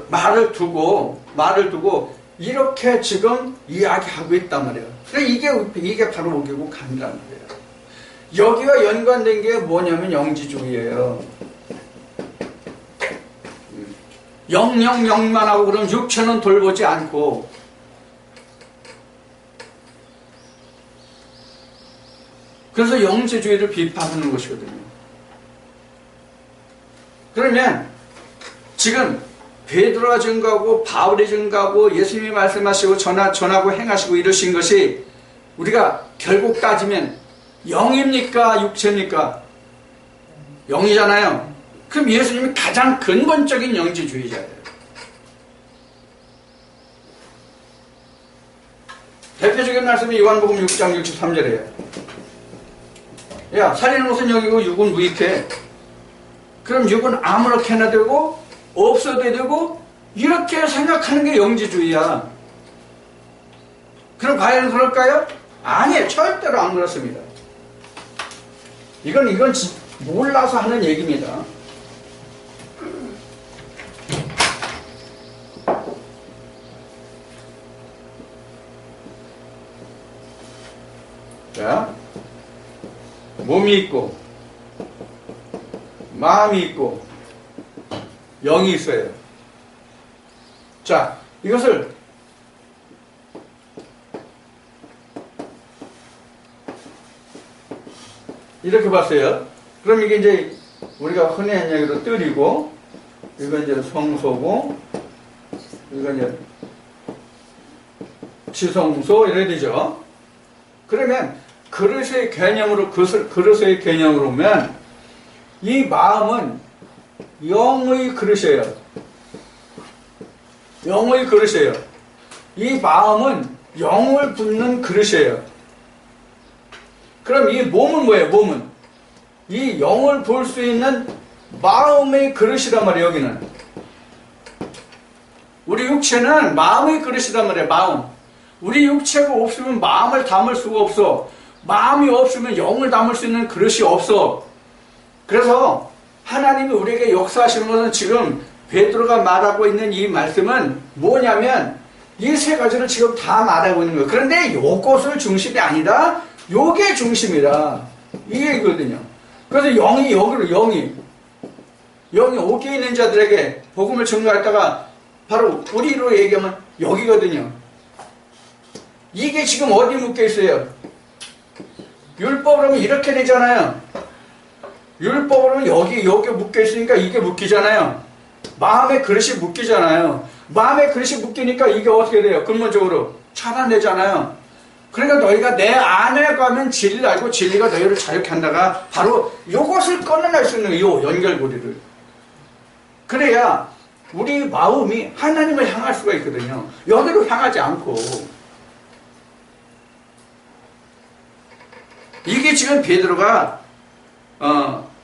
말을 두고 이렇게 지금 이야기하고 있단 말이에요. 그러니까 이게 바로 오기고 간이란 말이에요. 여기와 연관된 게 뭐냐면 영지주의예요. 영만 하고 그럼 육체는 돌보지 않고, 그래서 영지주의를 비판하는 것이거든요. 그러면 지금 베드로가 증거하고 바울이 증거하고 예수님이 말씀하시고 전하고 행하시고 이러신 것이 우리가 결국 따지면 영입니까? 육체입니까? 영이잖아요. 그럼 예수님이 가장 근본적인 영지주의자예요. 대표적인 말씀이 요한복음 6장 63절이에요. 야, 살리는 것은 영이고 육은 무익해. 그럼 육은 아무렇게나 되고 없어도 되고 이렇게 생각하는 게 영지주의야. 그럼 과연 그럴까요? 아니에요. 절대로 안 그렇습니다. 이건 몰라서 하는 얘기입니다. 자, 몸이 있고 마음이 있고 영이 있어요. 자, 이것을 이렇게 봤어요. 그럼 이게 이제 우리가 흔히 하는 얘기로 뜰이고, 이건 이제 성소고, 이건 이제 지성소 이래야 되죠. 그러면 그릇의 개념으로 보면 이 마음은 영의 그릇이에요. 영의 그릇이에요. 이 마음은 영을 붓는 그릇이에요. 그럼 이 몸은 뭐예요? 몸은 이 영을 볼 수 있는 마음의 그릇이란 말이에요. 여기는 우리 육체는 마음의 그릇이란 말이에요. 마음. 우리 육체가 없으면 마음을 담을 수가 없어. 마음이 없으면 영을 담을 수 있는 그릇이 없어. 그래서 하나님이 우리에게 역사하시는 것은 지금 베드로가 말하고 있는 이 말씀은 뭐냐면 이 세 가지를 지금 다 말하고 있는 거예요. 그런데 이것을 중심이 아니다. 요게 중심이라 이게거든요. 그래서 영이 여기로 영이 옥에 있는 자들에게 복음을 증거했다가 바로 우리로 얘기하면 여기거든요. 이게 지금 어디 묶여 있어요? 율법으로 하면 이렇게 되잖아요. 율법으로 하면 여기 묶여 있으니까 이게 묶이잖아요. 마음의 그릇이 묶이잖아요. 마음의 그릇이 묶이니까 이게 어떻게 돼요? 근본적으로 차단되잖아요. 그러니까 너희가 내 안에 가면 진리를 알고 진리가 너희를 자유케 한다가 바로 이것을 꺼내낼 수 있는 이 연결고리를. 그래야 우리 마음이 하나님을 향할 수가 있거든요. 여기로 향하지 않고. 이게 지금 베드로가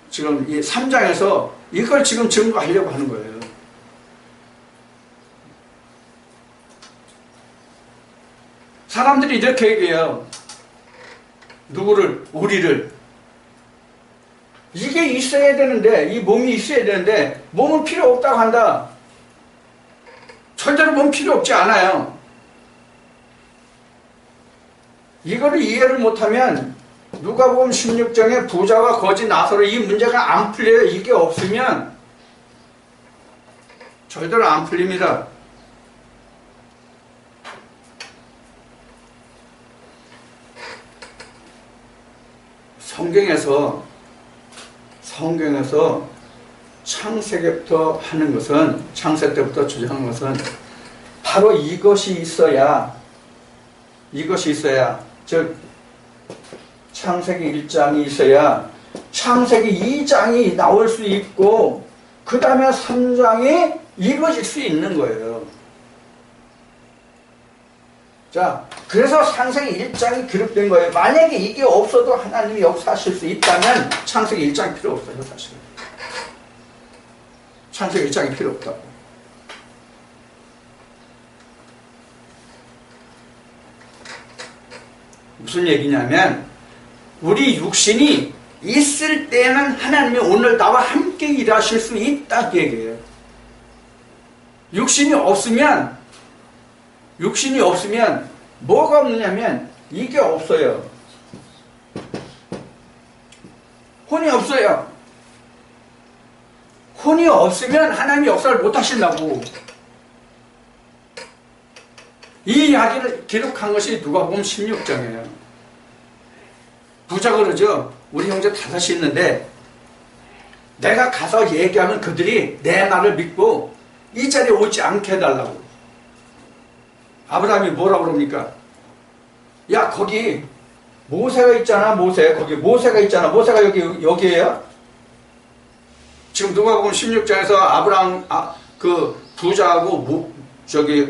지금 이 3장에서 이걸 지금 증거하려고 하는 거예요. 사람들이 이렇게 얘기해요. 누구를? 우리를. 이게 있어야 되는데, 이 몸이 있어야 되는데 몸은 필요 없다고 한다. 절대로 몸 필요 없지 않아요. 이거를 이해를 못하면 누가복음 16장에 부자와 거지 나사로 이 문제가 안 풀려요. 이게 없으면 절대로 안 풀립니다. 성경에서 창세기부터 하는 것은, 창세 때부터 주장하는 것은 바로 이것이 있어야, 즉 창세기 1장이 있어야 창세기 2장이 나올 수 있고 그 다음에 3장이 이루어질 수 있는 거예요. 자, 그래서 창세기 1장이 기록된 거예요. 만약에 이게 없어도 하나님이 역사하실 수 있다면 창세기 1장이 필요 없어요, 사실. 창세기 1장이 필요 없다고. 무슨 얘기냐면 우리 육신이 있을 때는 하나님이 오늘 나와 함께 일하실 수 있다 그 얘기예요. 육신이 없으면 뭐가 없느냐면 이게 없어요. 혼이 없어요. 혼이 없으면 하나님이 역사를 못 하신다고. 이 이야기를 기록한 것이 누가복음 16장이에요. 부자가 그러죠. 우리 형제 다섯이 있는데 내가 가서 얘기하면 그들이 내 말을 믿고 이 자리에 오지 않게 해달라고. 아브라함이 뭐라고 그럽니까? 야, 거기 모세가 있잖아. 거기 모세가 있잖아. 모세가 여기에요? 지금 누가복음 16장에서 아브라함 그 부자하고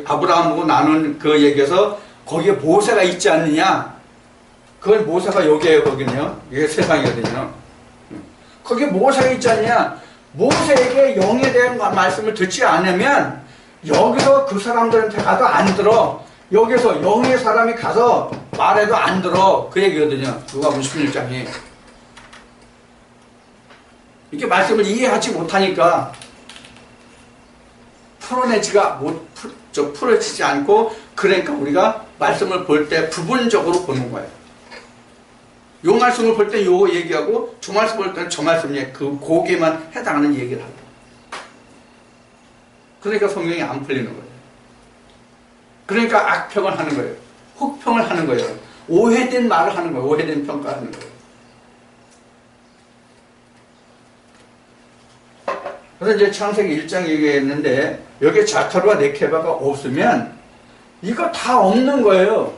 아브라함하고 나눈 그 얘기에서 거기에 모세가 있지 않느냐? 그건 모세가 여기에요, 거기는요. 이게 세상이거든요. 거기에 모세가 있지 않느냐? 모세에게 영에 대한 말씀을 듣지 않으면 여기서 그 사람들한테 가도 안 들어. 여기서 영의 사람이 가서 말해도 안 들어. 그 얘기거든요. 누가복음 16장이. 이렇게 말씀을 이해하지 못하니까 풀어지지 않고, 그러니까 우리가 말씀을 볼 때 부분적으로 보는 거예요. 요 말씀을 볼 때 요거 얘기하고, 저 말씀을 볼 때는 저 말씀에 거기에만 해당하는 얘기를 하고. 그러니까 성경이 안 풀리는 거예요. 그러니까 악평을 하는 거예요. 혹평을 하는 거예요. 오해된 말을 하는 거예요. 오해된 평가를 하는 거예요. 그래서 이제 창세기 1장 얘기했는데 여기에 자카르와 네케바가 없으면 이거 다 없는 거예요.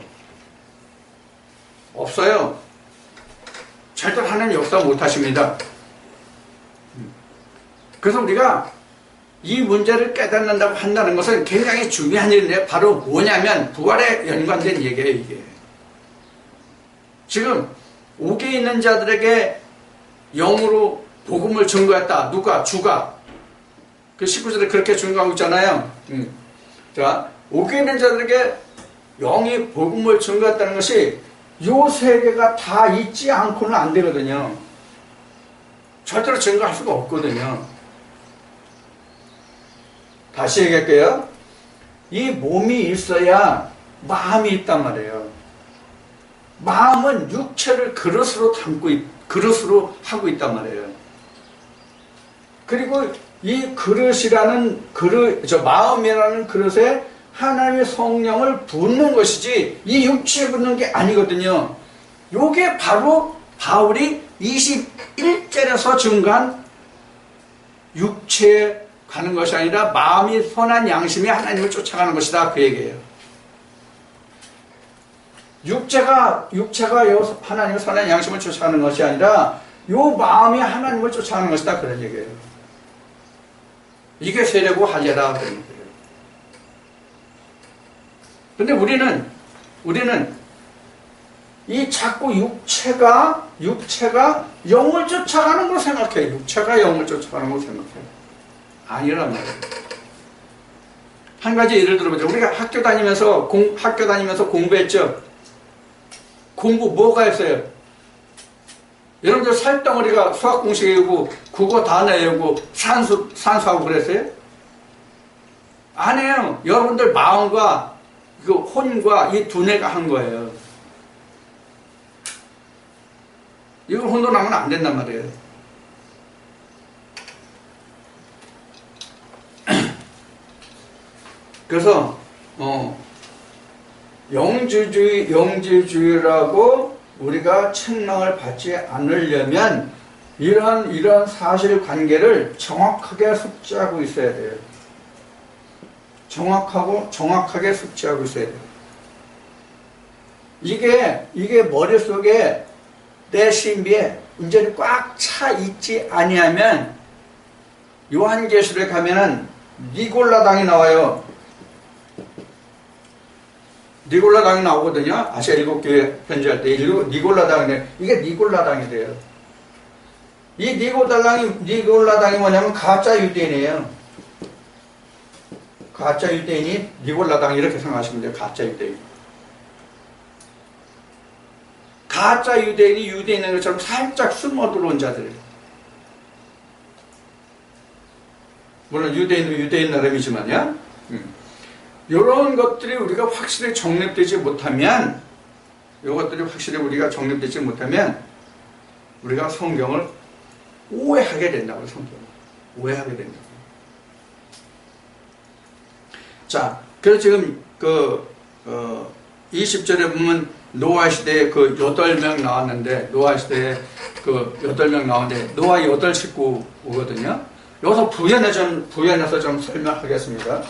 없어요. 절대로 하나님 역사 못 하십니다. 그래서 우리가 이 문제를 깨닫는다고 한다는 것은 굉장히 중요한 일인데 바로 뭐냐면 부활에 연관된 얘기예요, 이게. 지금 옥에 있는 자들에게 영으로 복음을 증거했다. 누가? 주가. 그 19절에 그렇게 증거하고 있잖아요. 자, 옥에 있는 자들에게 영이 복음을 증거했다는 것이 요 세계가 다 있지 않고는 안 되거든요. 절대로 증거할 수가 없거든요. 다시 얘기할게요. 이 몸이 있어야 마음이 있단 말이에요. 마음은 육체를 그릇으로 그릇으로 하고 있단 말이에요. 그리고 이 그릇이라는 마음이라는 그릇에 하나님의 성령을 붓는 것이지 이 육체에 붓는 게 아니거든요. 요게 바로 바울이 21절에서 증거한 육체에 가는 것이 아니라 마음이 선한 양심이 하나님을 쫓아가는 것이다, 그 얘기예요. 육체가 여기서 하나님의 선한 양심을 쫓아가는 것이 아니라 요 마음이 하나님을 쫓아가는 것이다, 그런 얘기예요. 이게 세례고 할례다, 그런 얘기예요. 근데 우리는 이 자꾸 육체가 영을 쫓아가는 걸 생각해요. 육체가 영을 쫓아가는 걸 생각해요. 아니란 말이에요. 한 가지 예를 들어보죠. 우리가 학교 다니면서 공부했죠. 공부 뭐가 했어요? 여러분들 살덩어리가 수학 공식 외우고 국어 단어 외우고 산수하고 그랬어요? 안 해요. 여러분들 마음과 그 혼과 이 두뇌가 한 거예요. 이걸 혼돈하면 안 된단 말이에요. 그래서 영지주의라고 우리가 책망을 받지 않으려면 이런 사실관계를 정확하게 숙지하고 있어야 돼요. 정확하게 숙지하고 있어야 돼요. 이게 머릿속에 내 신비에 완전히 꽉 차 있지 아니하면 요한계시록에 가면은 니골라당이 나와요. 니골라당이 나오거든요. 아시아 7교회 편지할 때 니골라당이 이게 니골라당이 돼요. 이 니골라당이 뭐냐면 가짜 유대인이에요. 가짜 유대인이 니골라당 이렇게 생각하시면 돼요. 가짜 유대인. 가짜 유대인이 유대인인 것처럼 살짝 숨어 들어온 자들. 물론 유대인도 유대인 나름이지만요. 이런 것들이 우리가 확실히 정립되지 못하면, 우리가 성경을 오해하게 된다고요. 성경을 오해하게 된다고. 자, 그래서 지금 20절에 보면 노아 시대에 8명 나왔는데, 노아 8 식구거든요. 여기서 부연해서 좀 설명하겠습니다.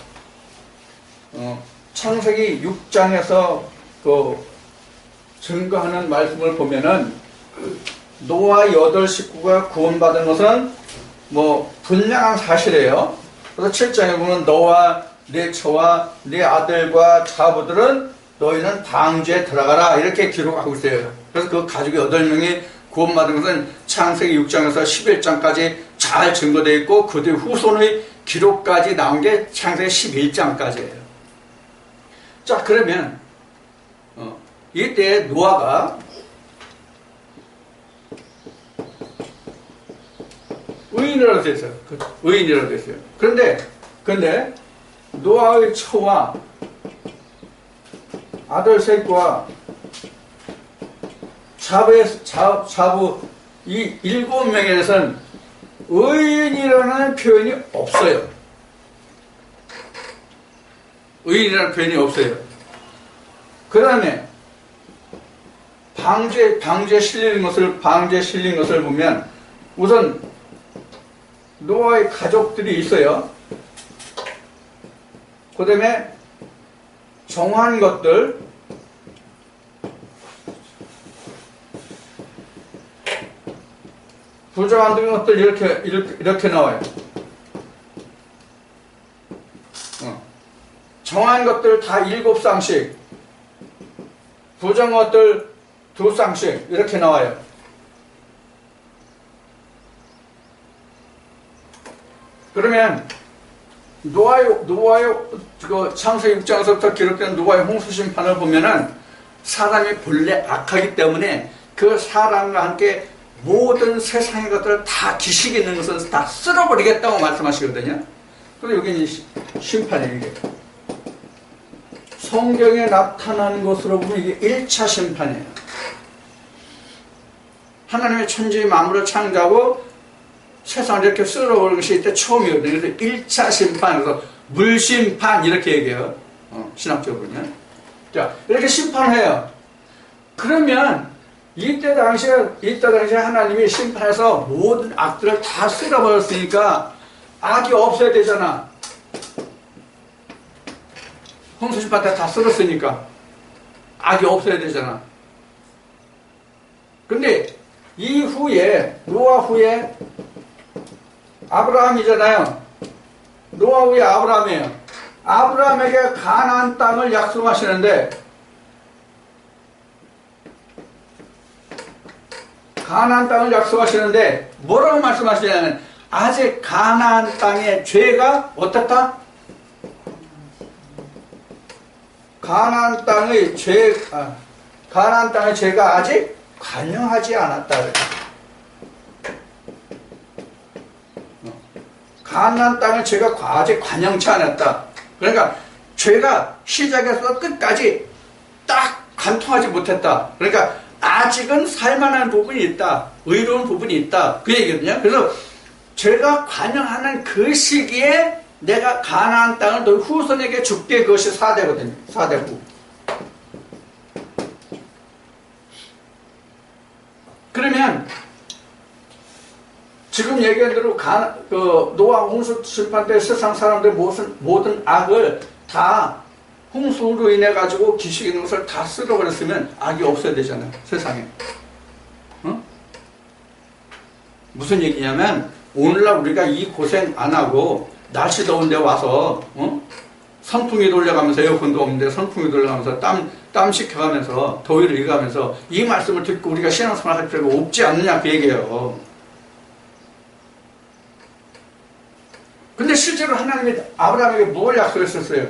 창세기 6장에서 증거하는 말씀을 보면은 노아 8 식구가 구원받은 것은 분명한 사실이에요. 그래서 7장에 보면 너와 네 처와 네 아들과 자부들은 너희는 방주에 들어가라 이렇게 기록하고 있어요. 그래서 그 가족이 8명이 구원받은 것은 창세기 6장에서 11장까지 잘 증거되어 있고 그 뒤 후손의 기록까지 나온 게 창세기 11장까지예요. 자, 그러면 이때 노아가 의인이라고 됐어요. 의인이라고 됐어요. 그런데 노아의 처와 아들 셋과 자부 이 7명에 대해서는 의인이라는 표현이 없어요. 의인이라는 표현이 없어요. 그 다음에 방주에 실린 것을 보면 우선 노아의 가족들이 있어요. 그 다음에 정한 것들, 부정한 것들 이렇게 나와요. 정한 것들 다 7쌍씩, 부정한 것들 2쌍씩 이렇게 나와요. 그러면 노아의 창세기 6장에서부터 기록된 노아의 홍수 심판을 보면은 사람이 본래 악하기 때문에 그 사람과 함께 모든 세상의 것들을 다 지식이 있는 것은 다 쓸어버리겠다고 말씀하시거든요. 그리고 여기는 심판이에요. 이게 성경에 나타난 것으로 보면 이게 1차 심판이에요. 하나님의 천지 만물을 창조하고 세상을 이렇게 쓸어버린 것이 이때 처음이거든요. 그래서 1차 심판에서 물심판 이렇게 얘기해요. 신학적으로는. 자, 이렇게 심판해요. 그러면 이때 당시에 하나님이 심판해서 모든 악들을 다 쓸어버렸으니까 악이 없어야 되잖아. 홍수 심판 때 다 쓸었으니까 악이 없어야 되잖아. 근데 이후에 노아 후에 아브라함이잖아요. 노아 후에 아브라함이에요. 아브라함에게 가나안 땅을 약속하시는데 가나안 땅을 약속하시는데 뭐라고 말씀하시냐면 아직 가나안 땅의 죄가 어떻다? 가나안 땅의 죄가 아직 관영하지 않았다. 가나안 땅의 죄가 아직 관영치 않았다. 그러니까 죄가 시작에서 끝까지 딱 관통하지 못했다. 그러니까 아직은 살만한 부분이 있다. 의로운 부분이 있다. 그 얘기거든요. 그래서 죄가 관영하는 그 시기에 내가 가나안 땅을 너희 후손에게 줄게. 그것이 4대거든요. 4대 후. 그러면 지금 얘기한 대로 노아 홍수 심판 때 세상 사람들 모든 악을 다 홍수로 인해 가지고 기식 있는 것을 다 쓸어버렸으면 악이 없어야 되잖아요. 세상에. 무슨 얘기냐면 오늘날 우리가 이 고생 안 하고 날씨 더운데 와서 선풍기 돌려가면서 에어컨도 없는데 선풍기 돌려가면서 땀 식혀가면서 더위를 이겨가면서 이 말씀을 듣고 우리가 신앙생활 할 필요가 없지 않느냐 그 얘기예요. 근데 실제로 하나님이 아브라함에게 뭘 약속했었어요?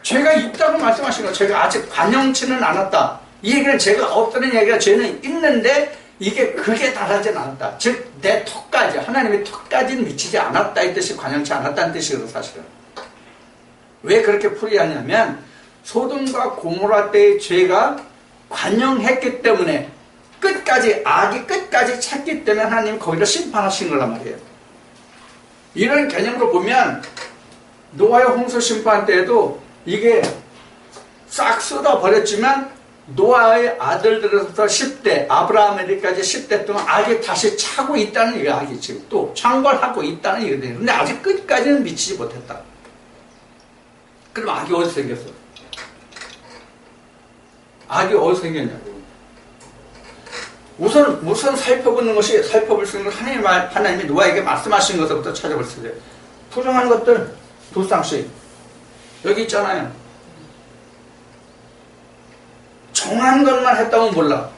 죄가 있다고 말씀하신 거예요. 죄가 아직 관영치는 않았다. 이 얘기는 죄가 없다는 얘기가 죄는 있는데 그게 달하진 않았다. 즉 내 턱까지 하나님의 턱까지는 미치지 않았다 이 뜻이 관영치 않았다는 뜻이거든요. 사실은. 왜 그렇게 풀이하냐면 소돔과 고모라 때의 죄가 관영했기 때문에 악이 끝까지 찼기 때문에 하나님이 거기다 심판하신 거란 말이에요. 이런 개념으로 보면 노아의 홍수 심판 때에도 이게 싹 쓸어버렸지만 노아의 아들들에서부터 10대 아브라함에게까지 10대 동안 악이 다시 차고 있다는 얘기가 악이 지금 또 창궐하고 있다는 얘기거든요. 근데 아직 끝까지는 미치지 못했다. 그럼 악이 어디서 생겼어? 악이 어디서 생겼냐고. 우선 살펴볼 수 있는 건 하나님이 노아에게 말씀하신 것부터 찾아볼 수 있어요. 부정한 것들 두 쌍씩 여기 있잖아요. 정한 것만 했다면 몰라.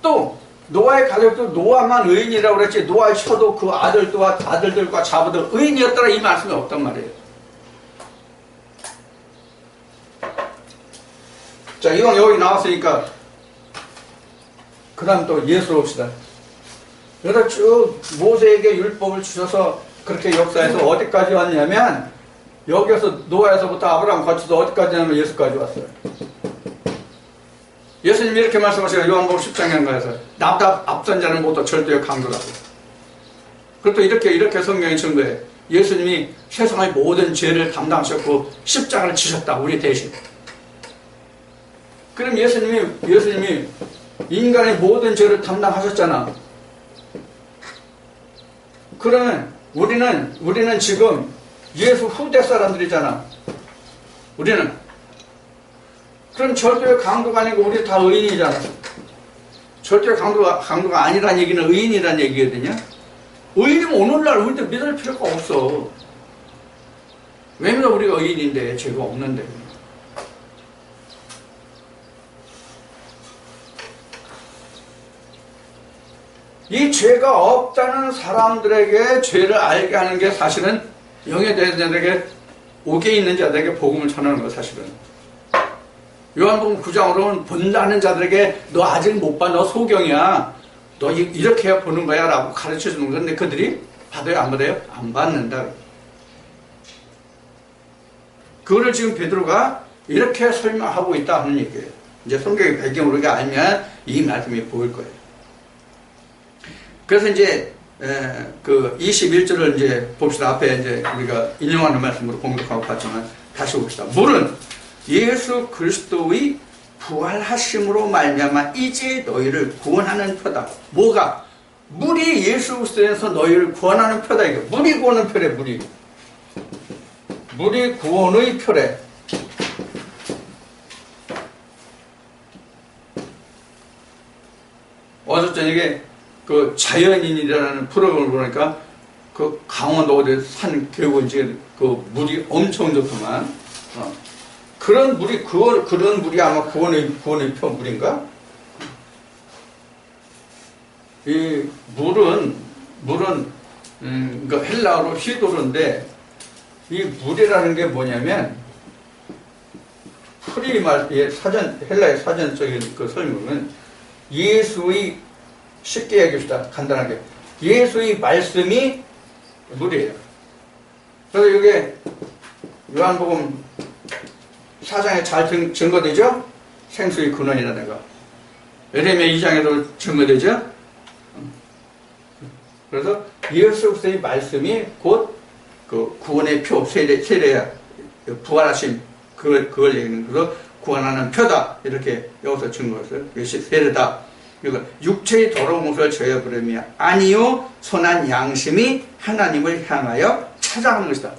또 노아의 가족도 노아만 의인이라고 그랬지 노아의 처도 그 아들들과 자부들 의인이었더라 이 말씀이 없단 말이에요. 자, 이건 여기 나왔으니까 그 다음 또 예수로 봅시다. 여기다 쭉 모세에게 율법을 주셔서 그렇게 역사해서 어디까지 왔냐면 여기에서 노아에서부터 아브라함 거쳐서 어디까지 하면 예수까지 왔어요. 예수님이 이렇게 말씀하셔요. 요한복음 10장에 가서 나보다 앞선 자는 모두 절대의 강도라고. 그것도 이렇게 성경이 증거해요. 예수님이 세상의 모든 죄를 담당하셨고 십자가를 지셨다. 우리 대신. 그럼 예수님이 인간의 모든 죄를 담당하셨잖아. 그러면 우리는 지금 예수 후대 사람들이잖아. 우리는. 그럼 절대의 강도가 아니고 우리 다 의인이잖아. 절대의 강도가 아니란 얘기는 의인이란 얘기거든요. 의인이면 오늘날 우리도 믿을 필요가 없어. 왜냐면 우리가 의인인데 죄가 없는데. 이 죄가 없다는 사람들에게 죄를 알게 하는 게 사실은 영에 대한 자들에게 옥에 있는 자들에게 복음을 전하는 거 사실은. 요한복음 9장으로는 본다는 자들에게 너 아직 못 봐. 너 소경이야. 너 이렇게 해야 보는 거야 라고 가르쳐 주는 건데 그들이 받아요 안 받아요? 안 받는다. 그거를 지금 베드로가 이렇게 설명하고 있다 하는 얘기예요. 이제 성경의 배경을 우리가 알면 이 말씀이 보일 거예요. 그래서 이제 그 21절을 이제 봅시다. 앞에 이제 우리가 인용하는 말씀으로 공독하고 봤지만 다시 봅시다. 물은 예수 그리스도의 부활하심으로 말미암아 이제 너희를 구원하는 표다. 뭐가? 물이 예수 그리스도에서 너희를 구원하는 표다. 이게 물이 구원의 표래. 물이 구원의 표래. 어제 저녁에 그 자연인이라는 프로그램을 보니까 그 강원도 어디 산 계곡인지 그 물이 엄청 좋더만. 그런 물이 그런 물이 아마 구원의 표 물인가? 이 물은 그 헬라어로 히도르인데 이 물이라는 게 뭐냐면 헬라의 사전적인 그 설명은 예수의 쉽게 얘기합시다. 간단하게 예수의 말씀이 물이에요. 그래서 이게 요한복음 4장에 잘 증거되죠? 생수의 근원이라는 거. 에레미야 2장에도 증거되죠? 그래서 예수 그리스도의 말씀이 곧 그 구원의 표, 세례야, 부활하심, 그걸 얘기하는, 그래서 구원하는 표다. 이렇게 여기서 증거했어요. 이것이 세례다. 그리고 육체의 더러운 것을 저여 부르며 아니요, 선한 양심이 하나님을 향하여 찾아가는 것이다.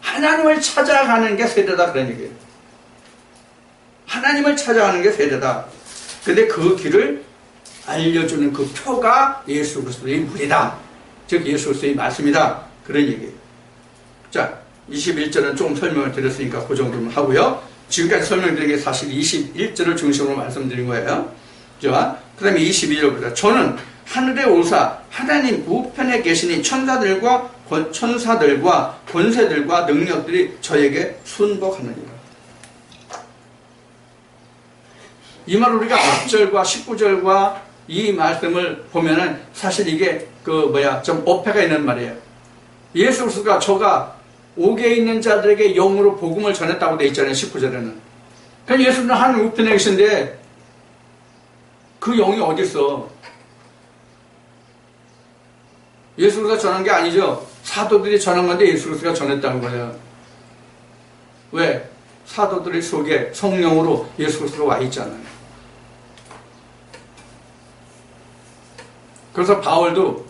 하나님을 찾아가는 게 세례다. 그런 얘기예요. 하나님을 찾아가는 게 세례다. 근데 그 길을 알려주는 그 표가 예수 그리스도의 물이다. 즉 예수 그리스도의 말씀이다. 그런 얘기예요. 자, 21절은 조금 설명을 드렸으니까 그 정도는 하고요. 지금까지 설명드린 게 사실 21절을 중심으로 말씀드린 거예요. 자, 그 다음에 22절입니다. 저는 하늘에 오사 하나님 우편에 계시니 천사들과 권세들과 능력들이 저에게 순복하느니라. 이 말 우리가 앞절과 19절과 이 말씀을 보면은 사실 이게 좀 어폐가 있는 말이에요. 예수 그리스도가 저가 옥에 있는 자들에게 영으로 복음을 전했다고 돼 있잖아요. 19절에는. 그럼 예수는 하늘 우편에 계신데 그 영이 어디 있어? 예수 그리스도가 전한 게 아니죠. 사도들이 전한 건데 예수 그리스도가 전했다는 거예요. 왜? 사도들의 속에 성령으로 예수 그리스도가 와 있잖아요. 그래서 바울도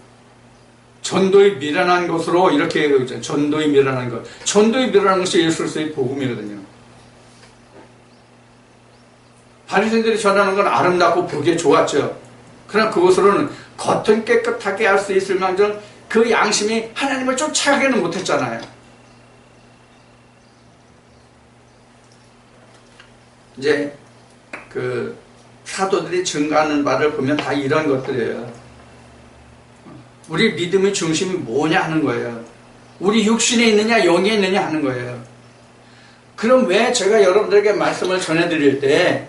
전도의 미련한 것으로 이렇게 얘기하죠. 전도의 미련한 것. 전도의 미련한 것이 예수 그리스도의 복음이거든요. 바리새인들이 전하는 건 아름답고 보기에 좋았죠. 그러나 그것으로는 겉은 깨끗하게 할 수 있을 망정 그 양심이 하나님을 쫓아가기는 못했잖아요. 이제 그 사도들이 증가하는 바를 보면 다 이런 것들이에요. 우리 믿음의 중심이 뭐냐 하는 거예요. 우리 육신에 있느냐 영에 있느냐 하는 거예요. 그럼 왜 제가 여러분들에게 말씀을 전해드릴 때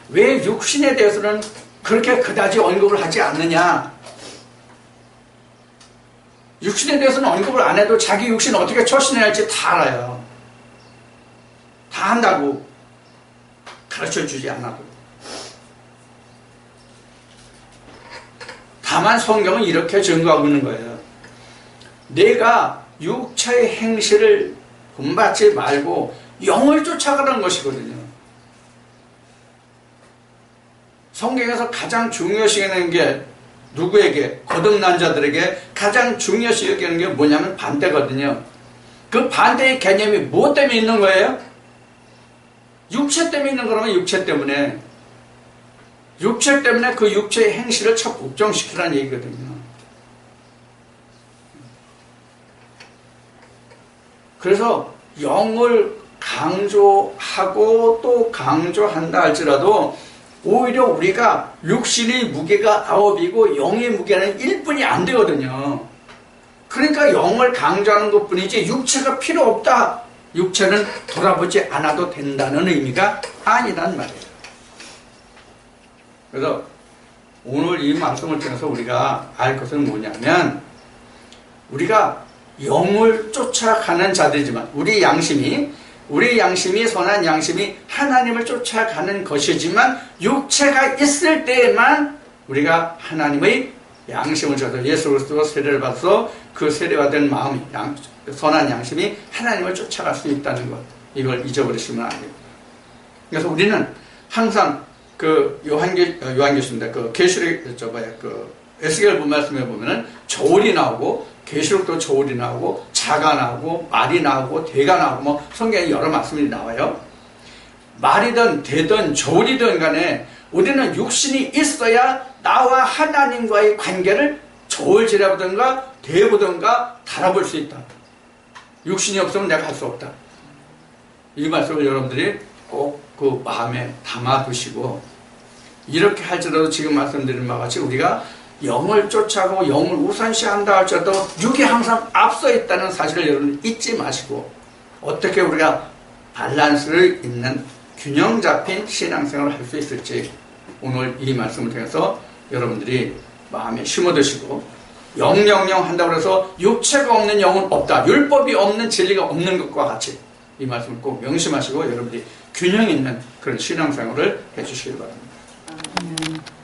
왜 육신에 대해서는 그렇게 그다지 언급을 하지 않느냐? 육신에 대해서는 언급을 안 해도 자기 육신 어떻게 처신해야 할지 다 알아요. 다 한다고. 가르쳐주지 않아도. 다만 성경은 이렇게 증거하고 있는 거예요. 내가 육체의 행실을 본받지 말고 영을 쫓아가는 것이거든요. 성경에서 가장 중요시 여기는 게 누구에게? 거듭난 자들에게 가장 중요시 여기는 게 뭐냐면 반대거든요. 그 반대의 개념이 무엇 때문에 있는 거예요? 육체 때문에 있는 거라면 육체 때문에. 육체 때문에 그 육체의 행실을 척 복종시키라는 얘기거든요. 그래서 영을 강조하고 또 강조한다 할지라도 오히려 우리가 육신의 무게가 9이고 영의 무게는 1뿐이 안 되거든요. 그러니까 영을 강조하는 것 뿐이지 육체가 필요 없다. 육체는 돌아보지 않아도 된다는 의미가 아니란 말이에요. 그래서 오늘 이 말씀을 통해서 우리가 알 것은 뭐냐면 우리가 영을 쫓아가는 자들이지만 우리 양심이 선한 양심이 하나님을 쫓아가는 것이지만 육체가 있을 때에만 우리가 하나님의 양심을 줘서 예수 그리스도 세례를 받아서 그 세례받은 마음이 선한 양심이 하나님을 쫓아갈 수 있다는 것, 이걸 잊어버리시면 안 돼요. 그래서 우리는 항상 그 요한계시입니다. 그 계시록 그 에스겔 본 말씀에 보면은 저울이 나오고 계시록도 저울이 나오고 자가 나오고 말이 나오고 대가 나오고 뭐 성경에 여러 말씀이 나와요. 말이든 대든 저울이든 간에 우리는 육신이 있어야 나와 하나님과의 관계를 저울질해보든가 대보든가 달아볼 수 있다. 육신이 없으면 내가 할 수 없다. 이 말씀을 여러분들이 꼭 그 마음에 담아두시고, 이렇게 할지라도 지금 말씀드린 바와 같이 우리가 영을 쫓아가고 영을 우선시한다 할지라도 육이 항상 앞서 있다는 사실을 여러분 잊지 마시고, 어떻게 우리가 밸런스를 있는 균형 잡힌 신앙생활을 할 수 있을지 오늘 이 말씀을 통해서 여러분들이 마음에 심어두시고, 영영영 한다고 해서 육체가 없는 영은 없다, 율법이 없는 진리가 없는 것과 같이 이 말씀을 꼭 명심하시고 여러분들이 균형 있는 그런 신앙생활을 해주시기 바랍니다.